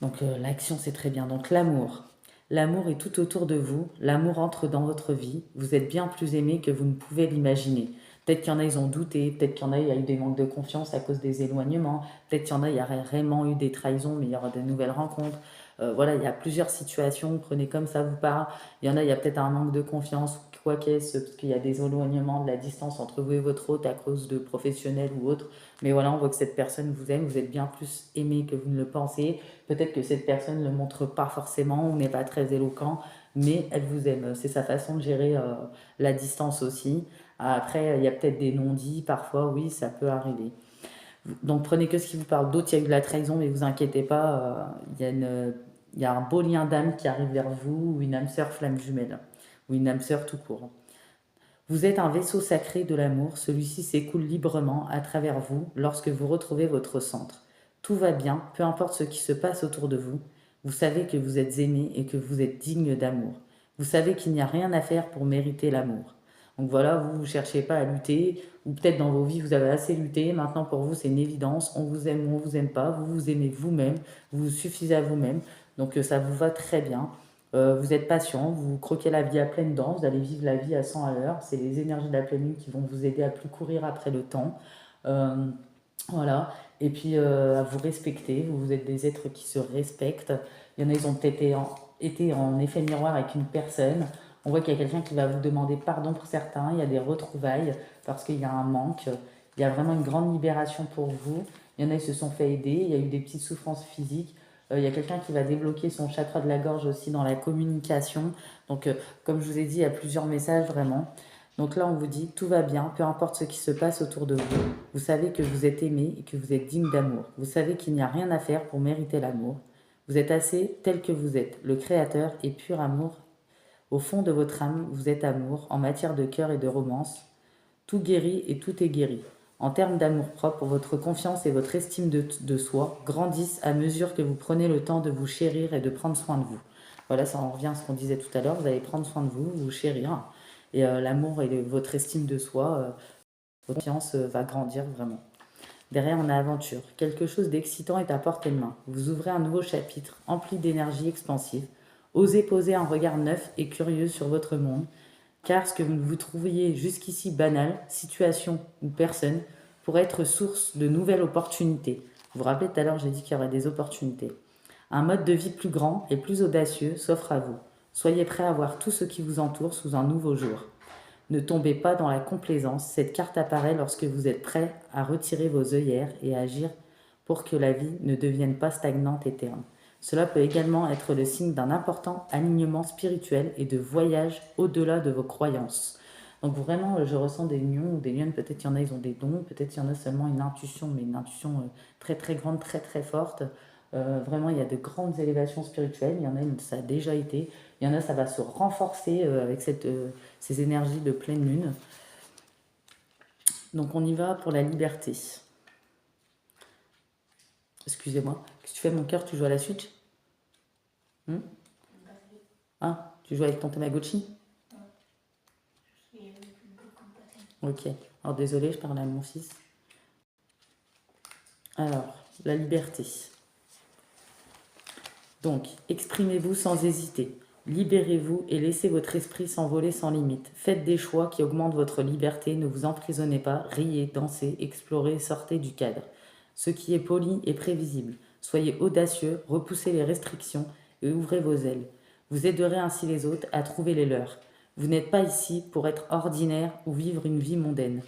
Donc l'action, c'est très bien. Donc l'amour. L'amour est tout autour de vous. L'amour entre dans votre vie. Vous êtes bien plus aimé que vous ne pouvez l'imaginer. Peut-être qu'il y en a, ils ont douté. Peut-être qu'il y en a, il y a eu des manques de confiance à cause des éloignements. Peut-être qu'il y en a, il y a vraiment eu des trahisons, mais il y aura de nouvelles rencontres. Voilà, il y a plusieurs situations. Prenez comme ça vous parle. Il y en a, il y a peut-être un manque de confiance, quoi qu'est-ce, parce qu'il y a des éloignements, de la distance entre vous et votre hôte à cause de professionnels ou autres. Mais voilà, on voit que cette personne vous aime. Vous êtes bien plus aimé que vous ne le pensez. Peut-être que cette personne ne le montre pas forcément ou n'est pas très éloquent, mais elle vous aime. C'est sa façon de gérer la distance aussi. Après, il y a peut-être des non-dits, parfois, oui, ça peut arriver. Donc prenez que ce qui vous parle. D'autres, il y a eu de la trahison, mais vous inquiétez pas, il y a un beau lien d'âme qui arrive vers vous, ou une âme sœur flamme jumelle, ou une âme sœur tout court. Vous êtes un vaisseau sacré de l'amour, celui-ci s'écoule librement à travers vous lorsque vous retrouvez votre centre. Tout va bien, peu importe ce qui se passe autour de vous. Vous savez que vous êtes aimé et que vous êtes digne d'amour. Vous savez qu'il n'y a rien à faire pour mériter l'amour. Donc voilà, vous ne cherchez pas à lutter, ou peut-être dans vos vies vous avez assez lutté, maintenant pour vous c'est une évidence, on vous aime ou on vous aime pas, vous vous aimez vous-même, vous vous suffisez à vous-même, donc ça vous va très bien. Vous êtes patient, vous croquez la vie à pleines dents, vous allez vivre la vie à 100 à l'heure. C'est les énergies de la pleine lune qui vont vous aider à plus courir après le temps. Euh, voilà. Et puis à vous respecter. Vous êtes des êtres qui se respectent. Il y en a, ils ont peut-être été été en effet miroir avec une personne. On voit qu'il y a quelqu'un qui va vous demander pardon pour certains, il y a des retrouvailles parce qu'il y a un manque, il y a vraiment une grande libération pour vous. Il y en a qui se sont fait aider, il y a eu des petites souffrances physiques. Il y a quelqu'un qui va débloquer son chakra de la gorge aussi dans la communication. Donc, comme je vous ai dit, il y a plusieurs messages vraiment. Donc là, on vous dit, tout va bien, peu importe ce qui se passe autour de vous. Vous savez que vous êtes aimé et que vous êtes digne d'amour. Vous savez qu'il n'y a rien à faire pour mériter l'amour. Vous êtes assez tel que vous êtes. Le Créateur est pur amour. Au fond de votre âme, vous êtes amour, en matière de cœur et de romance. Tout guérit et tout est guéri. En termes d'amour-propre, votre confiance et votre estime de soi grandissent à mesure que vous prenez le temps de vous chérir et de prendre soin de vous. Voilà, ça en revient à ce qu'on disait tout à l'heure, vous allez prendre soin de vous, vous chérir. Et l'amour et votre estime de soi, votre confiance va grandir vraiment. Derrière, on a aventure. Quelque chose d'excitant est à portée de main. Vous ouvrez un nouveau chapitre, empli d'énergie expansive. Osez poser un regard neuf et curieux sur votre monde, car ce que vous trouviez jusqu'ici banal, situation ou personne, pourrait être source de nouvelles opportunités. Vous vous rappelez tout à l'heure, j'ai dit qu'il y aurait des opportunités. Un mode de vie plus grand et plus audacieux s'offre à vous. Soyez prêts à voir tout ce qui vous entoure sous un nouveau jour. Ne tombez pas dans la complaisance. Cette carte apparaît lorsque vous êtes prêt à retirer vos œillères et à agir pour que la vie ne devienne pas stagnante et terne. Cela peut également être le signe d'un important alignement spirituel et de voyage au-delà de vos croyances. Donc vraiment, je ressens des lions ou des lionnes, peut-être qu'il y en a, ils ont des dons, peut-être qu'il y en a seulement une intuition, mais une intuition très très grande, très très forte. Vraiment, il y a de grandes élévations spirituelles, il y en a, ça a déjà été, il y en a, ça va se renforcer avec ces énergies de pleine lune. Donc on y va pour la liberté. Excusez-moi, qu'est-ce que tu fais mon cœur? Tu joues à la Switch? Ah, tu joues avec ton Tamagotchi? Ok, alors désolé, je parle à mon fils. Alors, la liberté. Donc, exprimez-vous sans hésiter. Libérez-vous et laissez votre esprit s'envoler sans limite. Faites des choix qui augmentent votre liberté, ne vous emprisonnez pas, riez, dansez, explorez, sortez du cadre. Ce qui est poli est prévisible. Soyez audacieux, repoussez les restrictions et ouvrez vos ailes. Vous aiderez ainsi les autres à trouver les leurs. Vous n'êtes pas ici pour être ordinaire ou vivre une vie mondaine.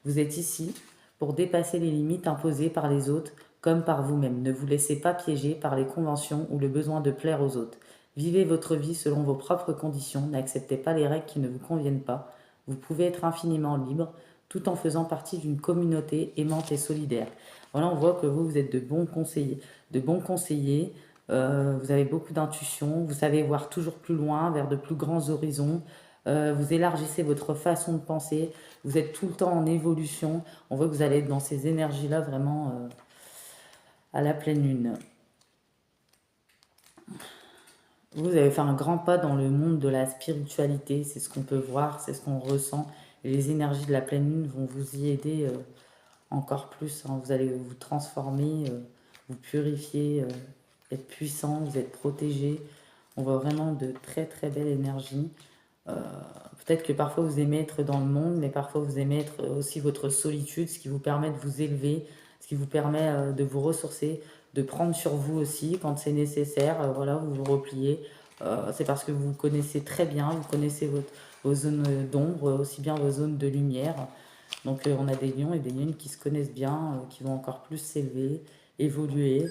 Vous êtes ici pour dépasser les limites imposées par les autres comme par vous-même. Ne vous laissez pas piéger par les conventions ou le besoin de plaire aux autres. Vivez votre vie selon vos propres conditions, n'acceptez pas les règles qui ne vous conviennent pas. Vous pouvez être infiniment libre tout en faisant partie d'une communauté aimante et solidaire. Voilà, on voit que vous êtes de bons conseillers. Vous avez beaucoup d'intuition, vous savez voir toujours plus loin, vers de plus grands horizons. Vous élargissez votre façon de penser, vous êtes tout le temps en évolution. On voit que vous allez être dans ces énergies-là vraiment à la pleine lune. Vous avez fait un grand pas dans le monde de la spiritualité, c'est ce qu'on peut voir, c'est ce qu'on ressent. Et les énergies de la pleine lune vont vous y aider encore plus. Hein. Vous allez vous transformer, vous purifier, être puissant, vous êtes protégé. On voit vraiment de très très belles énergies. Peut-être que parfois vous aimez être dans le monde, mais parfois vous aimez être aussi votre solitude, ce qui vous permet de vous élever, ce qui vous permet de vous ressourcer, de prendre sur vous aussi quand c'est nécessaire. Voilà, vous vous repliez. C'est parce que vous vous connaissez très bien, vous connaissez vos zones d'ombre, aussi bien vos zones de lumière. Donc on a des lions et des lionnes qui se connaissent bien, qui vont encore plus s'élever, évoluer,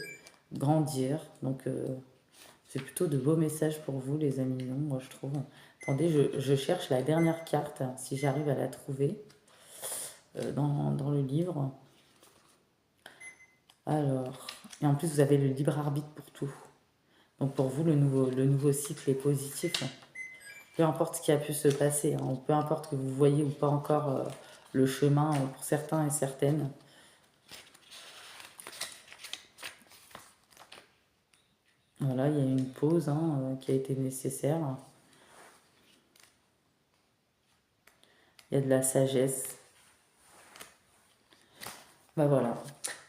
grandir. Donc c'est plutôt de beaux messages pour vous, les amis lions, moi je trouve. Attendez, je cherche la dernière carte, si j'arrive à la trouver dans le livre. Alors, et en plus vous avez le libre arbitre pour tout. Donc pour vous, le nouveau cycle est positif. Peu importe ce qui a pu se passer, hein, peu importe que vous voyez ou pas encore le chemin pour certains et certaines. Voilà, il y a une pause qui a été nécessaire. Il y a de la sagesse. Bah voilà.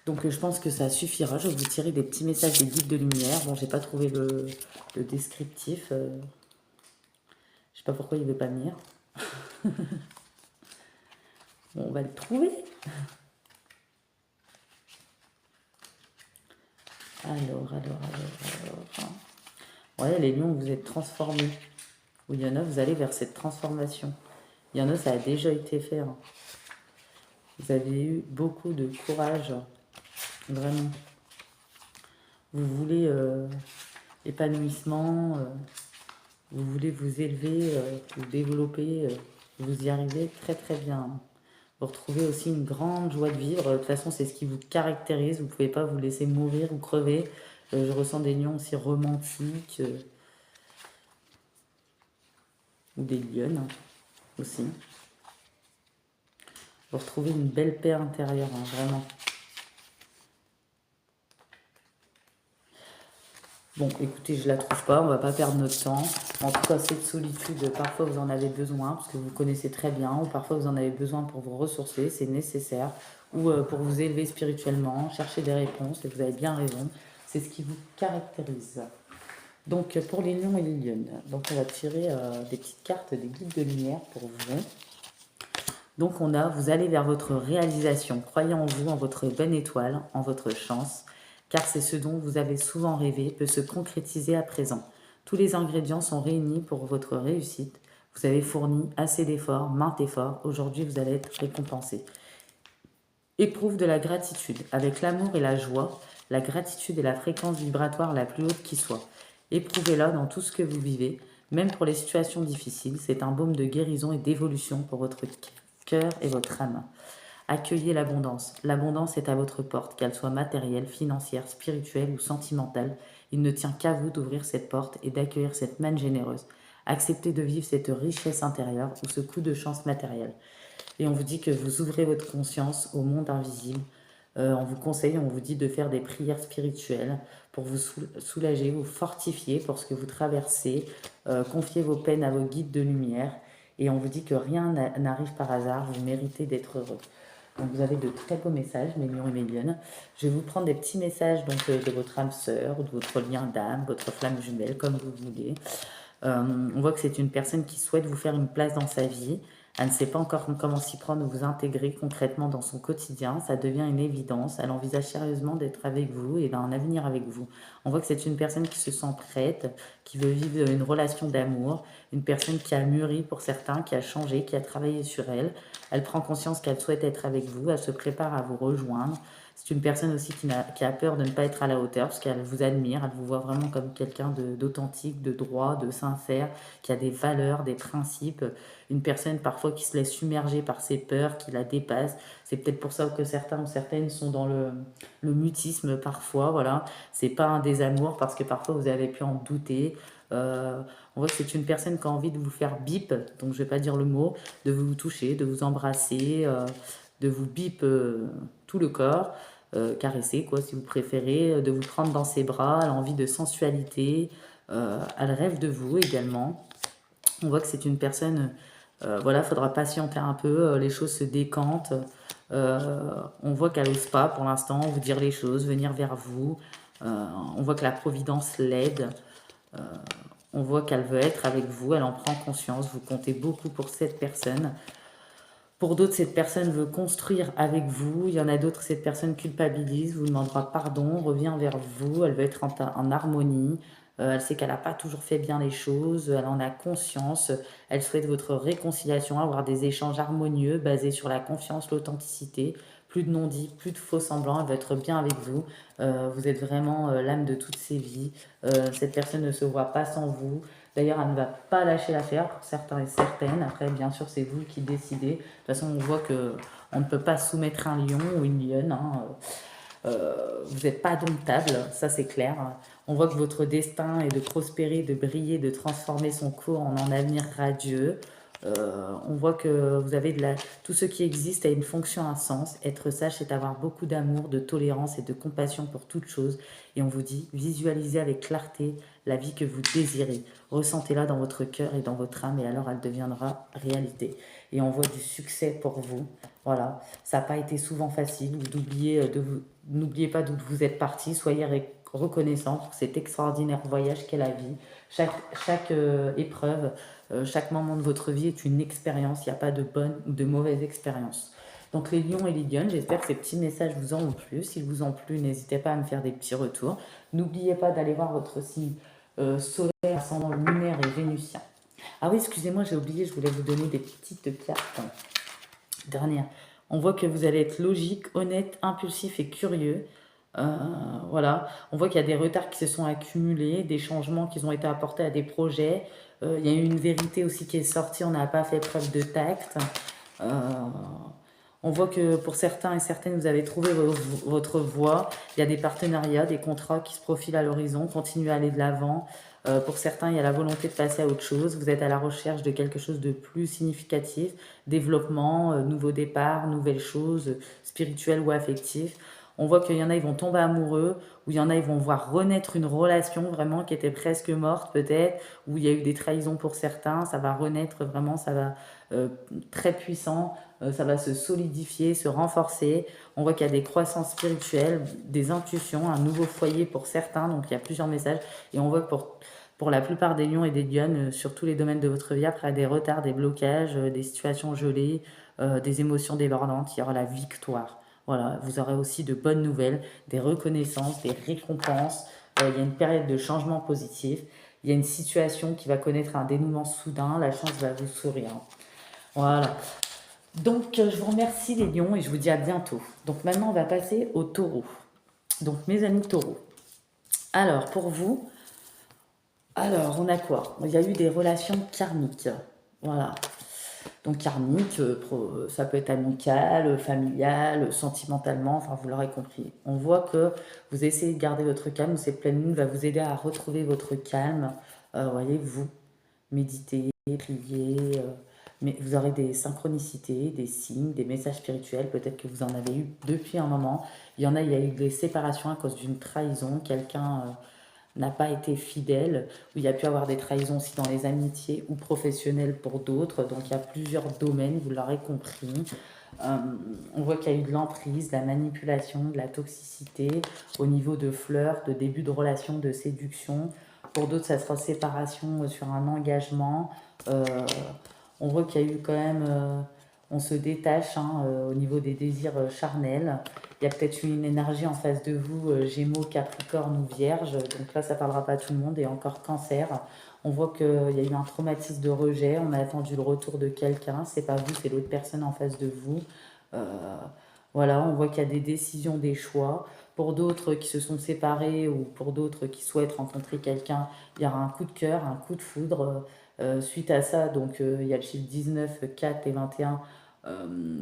Donc je pense que ça suffira. Je vais vous tirer des petits messages des guides de lumière. Bon, j'ai pas trouvé le descriptif. Je sais pas pourquoi il veut pas venir. Bon, on va le trouver. Alors. Ouais, les lions, vous êtes transformés. Ou il y en a, vous allez vers cette transformation. Il y en a, ça a déjà été fait, hein. Vous avez eu beaucoup de courage, vraiment. Vous voulez épanouissement, vous voulez vous élever, vous développer, vous y arrivez très très bien. Vous retrouvez aussi une grande joie de vivre. De toute façon, c'est ce qui vous caractérise. Vous ne pouvez pas vous laisser mourir ou crever. Je ressens des lions aussi romantiques, ou des lionnes, hein, aussi. Vous retrouvez une belle paix intérieure, hein, vraiment. Bon, écoutez, je la trouve pas, on va pas perdre notre temps. En tout cas, cette solitude, parfois vous en avez besoin, parce que vous connaissez très bien, ou parfois vous en avez besoin pour vous ressourcer, c'est nécessaire, ou pour vous élever spirituellement, chercher des réponses, et vous avez bien raison, c'est ce qui vous caractérise. Donc, pour les lions et les lionnes, donc on va tirer des petites cartes, des guides de lumière pour vous. Donc on a, vous allez vers votre réalisation, croyez en vous, en votre bonne étoile, en votre chance, car c'est ce dont vous avez souvent rêvé peut se concrétiser à présent. Tous les ingrédients sont réunis pour votre réussite. Vous avez fourni assez d'efforts, maintes efforts, aujourd'hui vous allez être récompensé. Éprouve de la gratitude, avec l'amour et la joie. La gratitude est la fréquence vibratoire la plus haute qui soit. Éprouvez-la dans tout ce que vous vivez, même pour les situations difficiles. C'est un baume de guérison et d'évolution pour votre cœur et votre âme. Accueillez l'abondance. L'abondance est à votre porte, qu'elle soit matérielle, financière, spirituelle ou sentimentale. Il ne tient qu'à vous d'ouvrir cette porte et d'accueillir cette manne généreuse. Acceptez de vivre cette richesse intérieure ou ce coup de chance matérielle. Et on vous dit que vous ouvrez votre conscience au monde invisible. On vous conseille, on vous dit de faire des prières spirituelles pour vous soulager, vous fortifier pour ce que vous traversez. Confiez vos peines à vos guides de lumière. Et on vous dit que rien n'arrive par hasard, vous méritez d'être heureux. Donc vous avez de très beaux messages, mes lions et mes lionnes. Je vais vous prendre des petits messages donc, de votre âme sœur, ou de votre lien d'âme, votre flamme jumelle, comme vous voulez. On voit que c'est une personne qui souhaite vous faire une place dans sa vie. Elle ne sait pas encore comment s'y prendre ou vous intégrer concrètement dans son quotidien. Ça devient une évidence. Elle envisage sérieusement d'être avec vous et d'un avenir avec vous. On voit que c'est une personne qui se sent prête, qui veut vivre une relation d'amour, une personne qui a mûri pour certains, qui a changé, qui a travaillé sur elle. Elle prend conscience qu'elle souhaite être avec vous. Elle se prépare à vous rejoindre. C'est une personne aussi qui a peur de ne pas être à la hauteur parce qu'elle vous admire, elle vous voit vraiment comme quelqu'un d'authentique, de droit, de sincère, qui a des valeurs, des principes. Une personne parfois qui se laisse submerger par ses peurs, qui la dépasse. C'est peut-être pour ça que certains ou certaines sont dans le mutisme parfois. Voilà, c'est pas un désamour parce que parfois vous avez pu en douter. On voit que c'est une personne qui a envie de vous faire bip, donc je vais pas dire le mot, de vous toucher, de vous embrasser, de vous bip tout le corps, caresser quoi si vous préférez, de vous prendre dans ses bras, elle a envie de sensualité, elle rêve de vous également. On voit que c'est une personne, voilà, il faudra patienter un peu, les choses se décantent. On voit qu'elle n'ose pas pour l'instant vous dire les choses, venir vers vous. On voit que la providence l'aide. On voit qu'elle veut être avec vous, elle en prend conscience. Vous comptez beaucoup pour cette personne. Pour d'autres, cette personne veut construire avec vous. Il y en a d'autres, cette personne culpabilise, vous demandera pardon, revient vers vous. Elle veut être en harmonie. Elle sait qu'elle n'a pas toujours fait bien les choses. Elle en a conscience. Elle souhaite votre réconciliation, avoir des échanges harmonieux basés sur la confiance, l'authenticité. Plus de non-dits, plus de faux semblants. Elle veut être bien avec vous. Vous êtes vraiment l'âme de toutes ses vies. Cette personne ne se voit pas sans vous. D'ailleurs, elle ne va pas lâcher l'affaire pour certains et certaines. Après, bien sûr, c'est vous qui décidez. De toute façon, on voit que on ne peut pas soumettre un lion ou une lionne, hein. Vous n'êtes pas domptable, ça c'est clair. On voit que votre destin est de prospérer, de briller, de transformer son cours en un avenir radieux. On voit que vous avez tout ce qui existe a une fonction, un sens. Être sage, c'est avoir beaucoup d'amour, de tolérance et de compassion pour toute chose. Et on vous dit, visualisez avec clarté la vie que vous désirez. Ressentez-la dans votre cœur et dans votre âme et alors elle deviendra réalité. Et on voit du succès pour vous. Voilà, ça n'a pas été souvent facile. N'oubliez pas d'où vous êtes parti. Soyez reconnaissant pour cet extraordinaire voyage qu'est la vie. Chaque épreuve, chaque moment de votre vie est une expérience. Il n'y a pas de bonne ou de mauvaise expérience. Donc les lions et les lionnes, j'espère que ces petits messages vous en ont plu. S'ils vous ont plu, n'hésitez pas à me faire des petits retours. N'oubliez pas d'aller voir votre signe solaire, ascendant lunaire et vénusien. Ah oui, excusez-moi, j'ai oublié, je voulais vous donner des petites cartes. Dernière. On voit que vous allez être logique, honnête, impulsif et curieux. Euh, voilà. On voit qu'il y a des retards qui se sont accumulés, des changements qui ont été apportés à des projets. Il y a eu une vérité aussi qui est sortie, on n'a pas fait preuve de tact. Euh, on voit que pour certains et certaines, vous avez trouvé votre voie. Il y a des partenariats, des contrats qui se profilent à l'horizon. Continuez à aller de l'avant. Pour certains, il y a la volonté de passer à autre chose. Vous êtes à la recherche de quelque chose de plus significatif, développement, nouveau départ, nouvelles choses, spirituelles ou affectives. On voit qu'il y en a, ils vont tomber amoureux, ou il y en a, ils vont voir renaître une relation vraiment qui était presque morte peut-être, où il y a eu des trahisons pour certains. Ça va renaître vraiment, ça va très puissant, ça va se solidifier, se renforcer. On voit qu'il y a des croissances spirituelles, des intuitions, un nouveau foyer pour certains, donc il y a plusieurs messages. Et on voit que pour la plupart des lions et des lionnes, sur tous les domaines de votre vie, après des retards, des blocages, des situations gelées, des émotions débordantes, il y aura la victoire. Voilà, vous aurez aussi de bonnes nouvelles, des reconnaissances, des récompenses. Il y a une période de changement positif. Il y a une situation qui va connaître un dénouement soudain. La chance va vous sourire. Voilà. Donc, je vous remercie les lions et je vous dis à bientôt. Donc, maintenant, on va passer au taureau. Donc, mes amis taureaux. Alors, pour vous, on a quoi? Il y a eu des relations karmiques. Voilà. Donc karmique, ça peut être amical, familial, sentimentalement, enfin vous l'aurez compris. On voit que vous essayez de garder votre calme, cette pleine lune va vous aider à retrouver votre calme. Voyez, vous méditez, priez, mais vous aurez des synchronicités, des signes, des messages spirituels, peut-être que vous en avez eu depuis un moment. Il y en a, il y a eu des séparations à cause d'une trahison, quelqu'un n'a pas été fidèle, où il y a pu avoir des trahisons aussi dans les amitiés ou professionnelles pour d'autres. Donc il y a plusieurs domaines, vous l'aurez compris. On voit qu'il y a eu de l'emprise, de la manipulation, de la toxicité au niveau de flirts, de début de relation, de séduction. Pour d'autres, ça sera séparation sur un engagement. On voit qu'il y a eu quand même... on se détache au niveau des désirs charnels. Il y a peut-être eu une énergie en face de vous, Gémeaux, Capricorne ou Vierge. Donc là, ça ne parlera pas à tout le monde. Et encore Cancer. On voit qu'il y a eu un traumatisme de rejet. On a attendu le retour de quelqu'un. C'est pas vous, c'est l'autre personne en face de vous. Voilà, on voit qu'il y a des décisions, des choix. Pour d'autres qui se sont séparés ou pour d'autres qui souhaitent rencontrer quelqu'un, il y aura un coup de cœur, un coup de foudre. Suite à ça, donc il y a le chiffre 19, 4 et 21.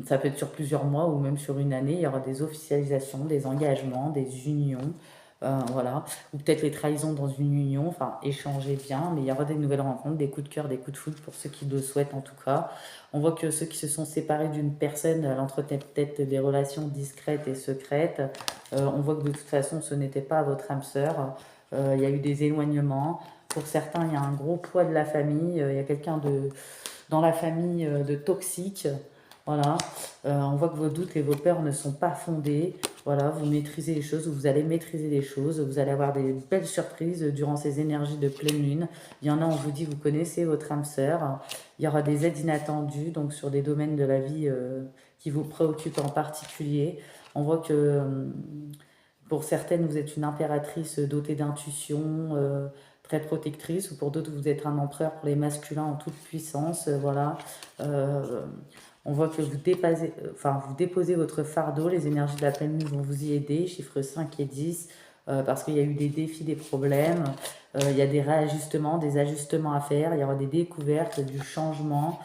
Ça peut être sur plusieurs mois ou même sur une année. Il y aura des officialisations, des engagements, des unions. Voilà. Ou peut-être les trahisons dans une union. Enfin, échanger bien. Mais il y aura des nouvelles rencontres, des coups de cœur, des coups de foudre pour ceux qui le souhaitent en tout cas. On voit que ceux qui se sont séparés d'une personne, elle entretenait peut-être des relations discrètes et secrètes. On voit que de toute façon, ce n'était pas votre âme sœur. Il y a eu des éloignements. Pour certains, il y a un gros poids de la famille. Il y a quelqu'un dans la famille de toxique. Voilà. On voit que vos doutes et vos peurs ne sont pas fondés. Voilà, vous maîtrisez les choses, vous allez maîtriser les choses, vous allez avoir des belles surprises durant ces énergies de pleine lune. Il y en a, on vous dit, vous connaissez votre âme sœur. Il y aura des aides inattendues, donc sur des domaines de la vie qui vous préoccupent en particulier. On voit que pour certaines, vous êtes une impératrice dotée d'intuition, très protectrice, ou pour d'autres, vous êtes un empereur pour les masculins en toute puissance. Voilà. On voit que vous déposez votre fardeau, les énergies de la pleine lune vont vous y aider, chiffres 5 et 10, parce qu'il y a eu des défis, des problèmes, il y a des réajustements, des ajustements à faire, il y aura des découvertes, du changement.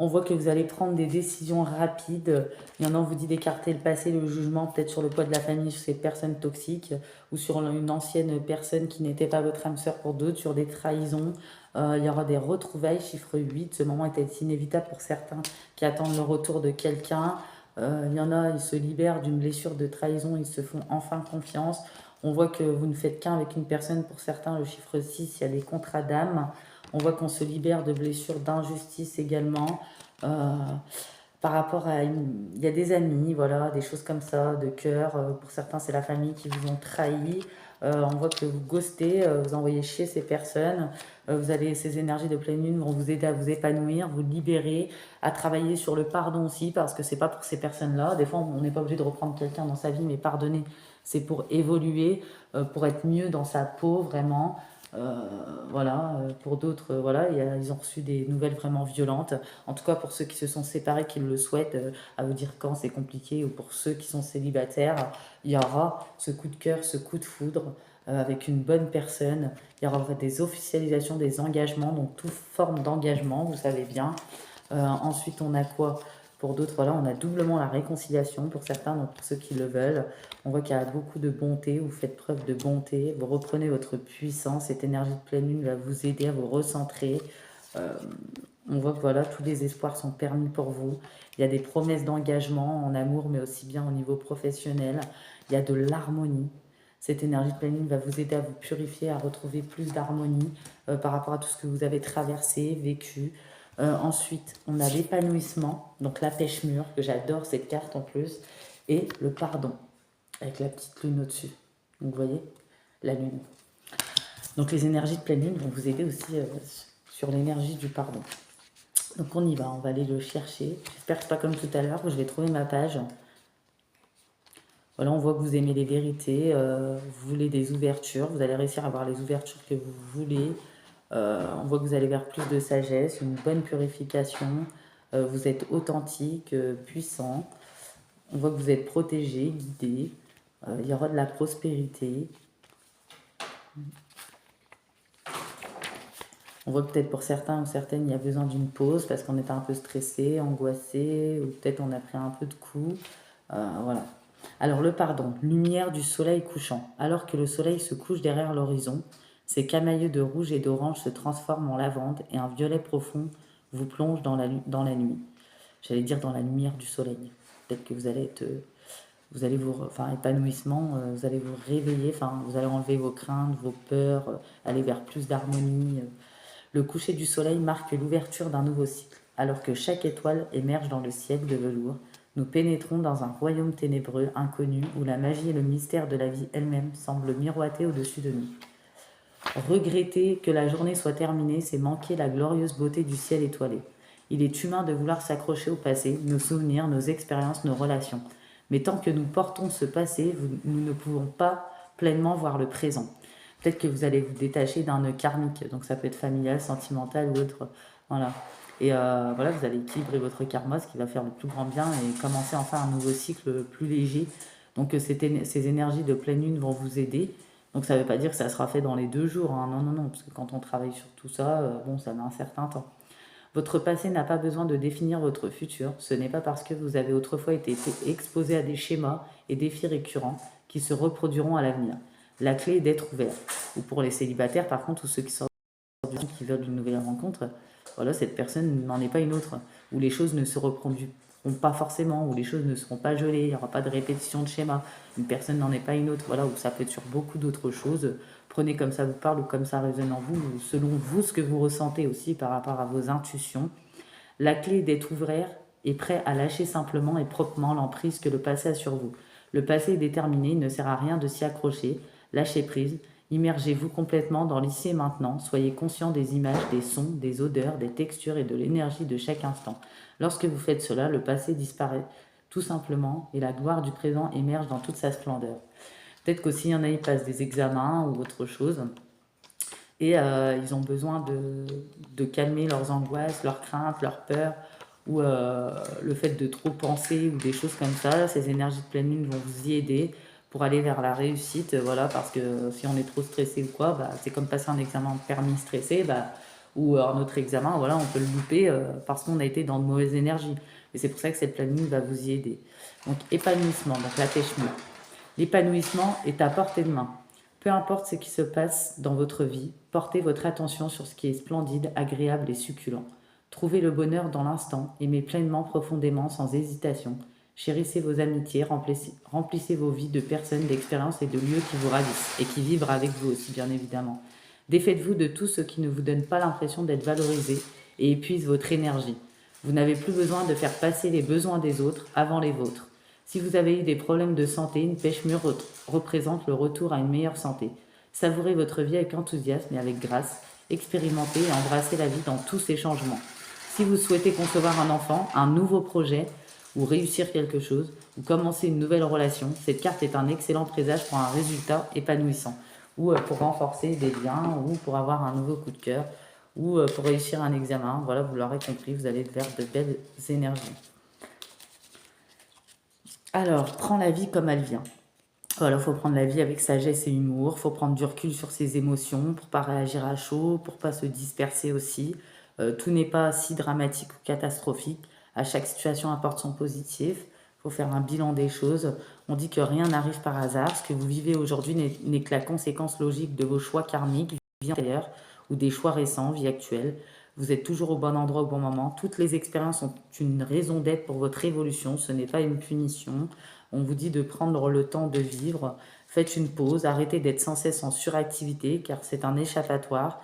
On voit que vous allez prendre des décisions rapides. Il y en a, on vous dit d'écarter le passé, le jugement, peut-être sur le poids de la famille, sur ces personnes toxiques, ou sur une ancienne personne qui n'était pas votre âme sœur pour d'autres, sur des trahisons. Il y aura des retrouvailles, chiffre 8. Ce moment était inévitable pour certains qui attendent le retour de quelqu'un. Il y en a, ils se libèrent d'une blessure de trahison, ils se font enfin confiance. On voit que vous ne faites qu'un avec une personne. Pour certains, le chiffre 6, il y a des contrats d'âme. On voit qu'on se libère de blessures d'injustice également. Par rapport à... Il y a des amis, voilà, des choses comme ça, de cœur. Pour certains, c'est la famille qui vous ont trahi. On voit que vous ghostez, vous envoyez chier ces personnes. Ces énergies de pleine lune vont vous aider à vous épanouir, vous libérer, à travailler sur le pardon aussi, parce que c'est pas pour ces personnes-là. Des fois, on n'est pas obligé de reprendre quelqu'un dans sa vie, mais pardonner, c'est pour évoluer, pour être mieux dans sa peau, vraiment. Voilà, pour d'autres, voilà, ils ont reçu des nouvelles vraiment violentes. En tout cas, pour ceux qui se sont séparés, qui le souhaitent, à vous dire quand c'est compliqué, ou pour ceux qui sont célibataires, il y aura ce coup de cœur, ce coup de foudre avec une bonne personne. Il y aura des officialisations, des engagements, donc toute forme d'engagement, vous savez bien. Ensuite, on a quoi? Pour d'autres, voilà, on a doublement la réconciliation pour certains, donc pour ceux qui le veulent. On voit qu'il y a beaucoup de bonté, vous faites preuve de bonté, vous reprenez votre puissance, cette énergie de pleine lune va vous aider à vous recentrer. On voit que voilà, tous les espoirs sont permis pour vous. Il y a des promesses d'engagement en amour, mais aussi bien au niveau professionnel. Il y a de l'harmonie. Cette énergie de pleine lune va vous aider à vous purifier, à retrouver plus d'harmonie par rapport à tout ce que vous avez traversé, vécu. Ensuite, on a l'épanouissement, donc la pêche mûre, que j'adore cette carte en plus, et le pardon, avec la petite lune au-dessus. Donc vous voyez, la lune. Donc les énergies de pleine lune vont vous aider aussi sur l'énergie du pardon. Donc on y va, on va aller le chercher. J'espère que c'est pas comme tout à l'heure, que je vais trouver ma page. Voilà, on voit que vous aimez les vérités, vous voulez des ouvertures, vous allez réussir à avoir les ouvertures que vous voulez. On voit que vous allez vers plus de sagesse, une bonne purification, vous êtes authentique, puissant. On voit que vous êtes protégé, guidé, il y aura de la prospérité. On voit que peut-être pour certains ou certaines, il y a besoin d'une pause parce qu'on est un peu stressé, angoissé, ou peut-être on a pris un peu de coups. Voilà. Alors le pardon, lumière du soleil couchant. Alors que le soleil se couche derrière l'horizon, ses camailleux de rouge et d'orange se transforment en lavande et un violet profond vous plonge dans la nuit. J'allais dire dans la lumière du soleil. Peut-être que vous allez être... épanouissement, vous allez vous réveiller, vous allez enlever vos craintes, vos peurs, aller vers plus d'harmonie. Le coucher du soleil marque l'ouverture d'un nouveau cycle. Alors que chaque étoile émerge dans le ciel de velours, nous pénétrons dans un royaume ténébreux, inconnu, où la magie et le mystère de la vie elle-même semblent miroiter au-dessus de nous. Regretter que la journée soit terminée, c'est manquer la glorieuse beauté du ciel étoilé. Il est humain de vouloir s'accrocher au passé, nos souvenirs, nos expériences, nos relations. Mais tant que nous portons ce passé, nous ne pouvons pas pleinement voir le présent. Peut-être que vous allez vous détacher d'un nœud karmique, donc ça peut être familial, sentimental ou autre. Voilà. Et voilà, vous allez équilibrer votre karma, ce qui va faire le plus grand bien et commencer enfin un nouveau cycle plus léger. Donc ces énergies de pleine lune vont vous aider. Donc ça ne veut pas dire que ça sera fait dans les 2 jours, hein. Non, non, non, parce que quand on travaille sur tout ça, bon, ça met un certain temps. Votre passé n'a pas besoin de définir votre futur. Ce n'est pas parce que vous avez autrefois été exposé à des schémas et défis récurrents qui se reproduiront à l'avenir. La clé est d'être ouvert. Ou pour les célibataires, par contre, ou ceux qui sortent qui veulent une nouvelle rencontre, voilà, cette personne n'en est pas une autre. Où les choses ne se reproduiront pas forcément, où les choses ne seront pas gelées, il n'y aura pas de répétition de schéma. Une personne n'en est pas une autre. Voilà, où ça peut être sur beaucoup d'autres choses. Prenez comme ça vous parle ou comme ça résonne en vous, ou selon vous, ce que vous ressentez aussi par rapport à vos intuitions. La clé est d'être ouvert et prêt à lâcher simplement et proprement l'emprise que le passé a sur vous. Le passé est déterminé, il ne sert à rien de s'y accrocher. Lâchez prise, immergez-vous complètement dans l'ici et maintenant, soyez conscient des images, des sons, des odeurs, des textures et de l'énergie de chaque instant. Lorsque vous faites cela, le passé disparaît tout simplement et la gloire du présent émerge dans toute sa splendeur. Peut-être qu'aussi il y en a, ils passent des examens ou autre chose et ils ont besoin de calmer leurs angoisses, leurs craintes, leurs peurs ou le fait de trop penser ou des choses comme ça. Ces énergies de pleine lune vont vous y aider pour aller vers la réussite, voilà, parce que si on est trop stressé ou quoi, c'est comme passer un examen de permis stressé, ou un autre examen, voilà, on peut le louper parce qu'on a été dans de mauvaises énergies. Et c'est pour ça que cette pleine lune va vous y aider. Donc épanouissement, donc la pêche mûre. L'épanouissement est à portée de main. Peu importe ce qui se passe dans votre vie, portez votre attention sur ce qui est splendide, agréable et succulent. Trouvez le bonheur dans l'instant, aimez pleinement, profondément, sans hésitation. Chérissez vos amitiés, remplissez vos vies de personnes, d'expériences et de lieux qui vous ravissent et qui vibrent avec vous aussi, bien évidemment. Défaites-vous de tout ce qui ne vous donne pas l'impression d'être valorisé et épuise votre énergie. Vous n'avez plus besoin de faire passer les besoins des autres avant les vôtres. Si vous avez eu des problèmes de santé, une pêche mûre représente le retour à une meilleure santé. Savourez votre vie avec enthousiasme et avec grâce. Expérimentez et embrassez la vie dans tous ses changements. Si vous souhaitez concevoir un enfant, un nouveau projet ou réussir quelque chose, ou commencer une nouvelle relation. Cette carte est un excellent présage pour un résultat épanouissant, ou pour renforcer des liens, ou pour avoir un nouveau coup de cœur, ou pour réussir un examen. Voilà, vous l'aurez compris, vous allez vers de belles énergies. Alors, prends la vie comme elle vient. Voilà, il faut prendre la vie avec sagesse et humour, il faut prendre du recul sur ses émotions pour pas réagir à chaud, pour pas se disperser aussi. Tout n'est pas si dramatique ou catastrophique. À chaque situation apporte son positif. Il faut faire un bilan des choses. On dit que rien n'arrive par hasard. Ce que vous vivez aujourd'hui n'est que la conséquence logique de vos choix karmiques, vie antérieure, ou des choix récents, vie actuelle. Vous êtes toujours au bon endroit au bon moment. Toutes les expériences ont une raison d'être pour votre évolution. Ce n'est pas une punition. On vous dit de prendre le temps de vivre. Faites une pause. Arrêtez d'être sans cesse en suractivité car c'est un échappatoire.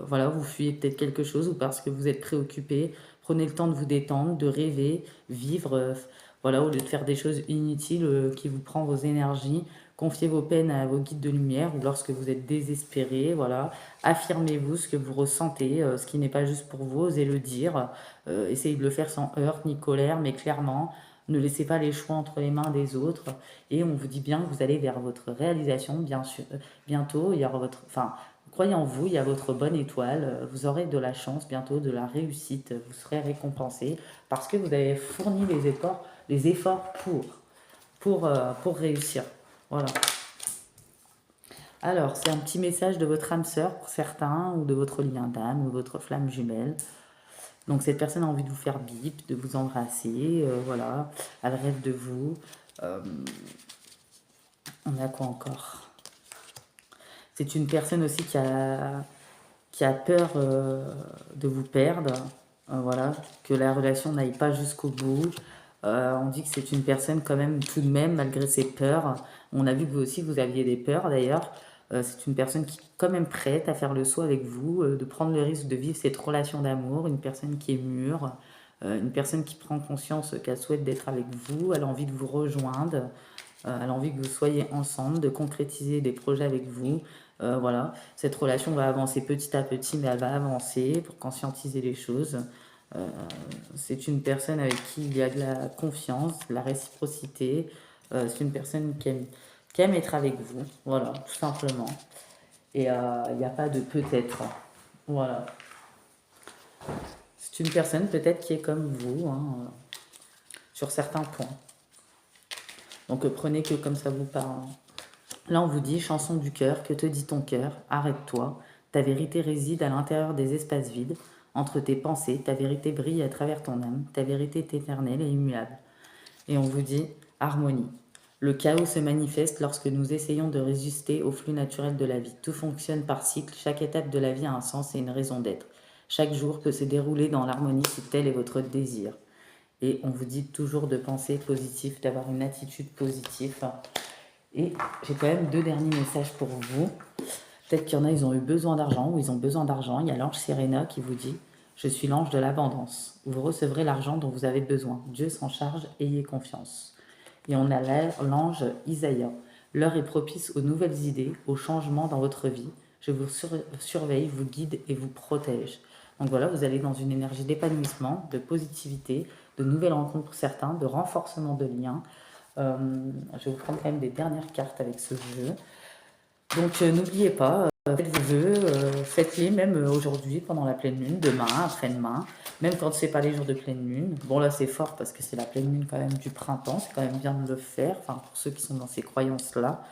Voilà, vous fuyez peut-être quelque chose ou parce que vous êtes préoccupé. Prenez le temps de vous détendre, de rêver, vivre. Voilà, au lieu de faire des choses inutiles qui vous prennent vos énergies. Confiez vos peines à vos guides de lumière ou lorsque vous êtes désespéré. Voilà, affirmez-vous ce que vous ressentez, ce qui n'est pas juste pour vous, osez le dire. Essayez de le faire sans heurts ni colère, mais clairement. Ne laissez pas les choix entre les mains des autres. Et on vous dit bien que vous allez vers votre réalisation, bien sûr. Bientôt, il y aura votre... Enfin, croyez en vous, il y a votre bonne étoile. Vous aurez de la chance bientôt, de la réussite. Vous serez récompensé parce que vous avez fourni les efforts pour réussir. Voilà. Alors, c'est un petit message de votre âme sœur pour certains, ou de votre lien d'âme, ou votre flamme jumelle. Donc cette personne a envie de vous faire bip, de vous embrasser, voilà, elle rêve de vous. On a quoi encore? C'est une personne aussi qui a peur de vous perdre, voilà, que la relation n'aille pas jusqu'au bout. On dit que c'est une personne quand même, tout de même, malgré ses peurs. On a vu que vous aussi, vous aviez des peurs d'ailleurs. C'est une personne qui est quand même prête à faire le saut avec vous, de prendre le risque de vivre cette relation d'amour, une personne qui est mûre, une personne qui prend conscience qu'elle souhaite d'être avec vous, elle a envie de vous rejoindre, elle a envie que vous soyez ensemble, de concrétiser des projets avec vous. Voilà, cette relation va avancer petit à petit, mais elle va avancer pour conscientiser les choses. C'est une personne avec qui il y a de la confiance, de la réciprocité. C'est une personne qui aime être avec vous, voilà, tout simplement. Et il n'y a pas de peut-être. Voilà. C'est une personne peut-être qui est comme vous, hein, sur certains points. Donc prenez que comme ça vous parle. Là on vous dit, chanson du cœur, que te dit ton cœur? Arrête-toi. Ta vérité réside à l'intérieur des espaces vides. Entre tes pensées, ta vérité brille à travers ton âme. Ta vérité est éternelle et immuable. Et on vous dit, harmonie. Le chaos se manifeste lorsque nous essayons de résister au flux naturel de la vie. Tout fonctionne par cycle, chaque étape de la vie a un sens et une raison d'être. Chaque jour peut se dérouler dans l'harmonie si tel est votre désir. Et on vous dit toujours de penser positif, d'avoir une attitude positive. Et j'ai quand même 2 derniers messages pour vous. Peut-être qu'il y en a, ils ont eu besoin d'argent ou ils ont besoin d'argent. Il y a l'ange Serena qui vous dit « Je suis l'ange de l'abondance. Vous recevrez l'argent dont vous avez besoin. Dieu s'en charge, ayez confiance. » Et on a l'ange Isaïa. L'heure est propice aux nouvelles idées, aux changements dans votre vie. Je vous surveille, vous guide et vous protège. Donc voilà, vous allez dans une énergie d'épanouissement, de positivité, de nouvelles rencontres pour certains, de renforcement de liens. Je vais vous prendre quand même des dernières cartes avec ce jeu. Donc n'oubliez pas, faites vos vœux, faites-les même aujourd'hui pendant la pleine lune, demain, après-demain, même quand c'est pas les jours de pleine lune. Bon là c'est fort parce que c'est la pleine lune quand même du printemps, c'est quand même bien de le faire, enfin pour ceux qui sont dans ces croyances-là.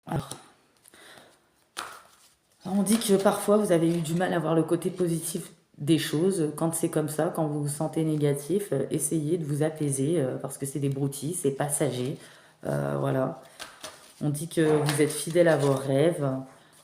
Alors, on dit que parfois vous avez eu du mal à voir le côté positif des choses. Quand c'est comme ça, quand vous vous sentez négatif, essayez de vous apaiser parce que c'est des broutilles, c'est passager. Voilà. On dit que vous êtes fidèle à vos rêves.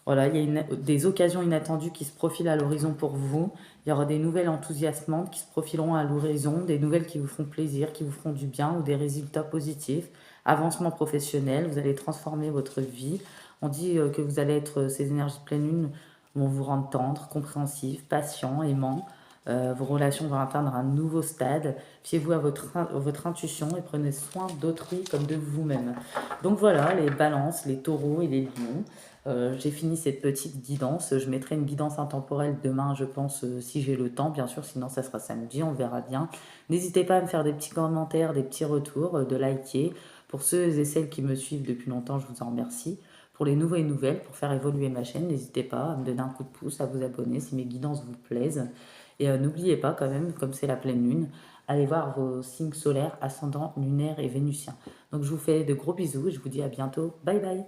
Voilà, il y a des occasions inattendues qui se profilent à l'horizon pour vous. Il y aura des nouvelles enthousiasmantes qui se profileront à l'horizon, des nouvelles qui vous feront plaisir, qui vous feront du bien ou des résultats positifs. Avancement professionnel, vous allez transformer votre vie. On dit que vous allez être, ces énergies de pleine lune vont vous rendre tendre, compréhensif, patient, aimant. Vos relations vont atteindre un nouveau stade. Fiez-vous à votre intuition et prenez soin d'autrui comme de vous-même. Donc voilà, les balances, les taureaux et les lions. J'ai fini cette petite guidance. Je mettrai une guidance intemporelle demain, je pense, si j'ai le temps, bien sûr. Sinon, ça sera samedi, on verra bien. N'hésitez pas à me faire des petits commentaires, des petits retours, de liker. Pour ceux et celles qui me suivent depuis longtemps, je vous en remercie. Pour les nouveaux et nouvelles, pour faire évoluer ma chaîne, n'hésitez pas à me donner un coup de pouce, à vous abonner si mes guidances vous plaisent. Et n'oubliez pas quand même, comme c'est la pleine lune, allez voir vos signes solaires, ascendant, lunaire et vénusien. Donc je vous fais de gros bisous et je vous dis à bientôt. Bye bye.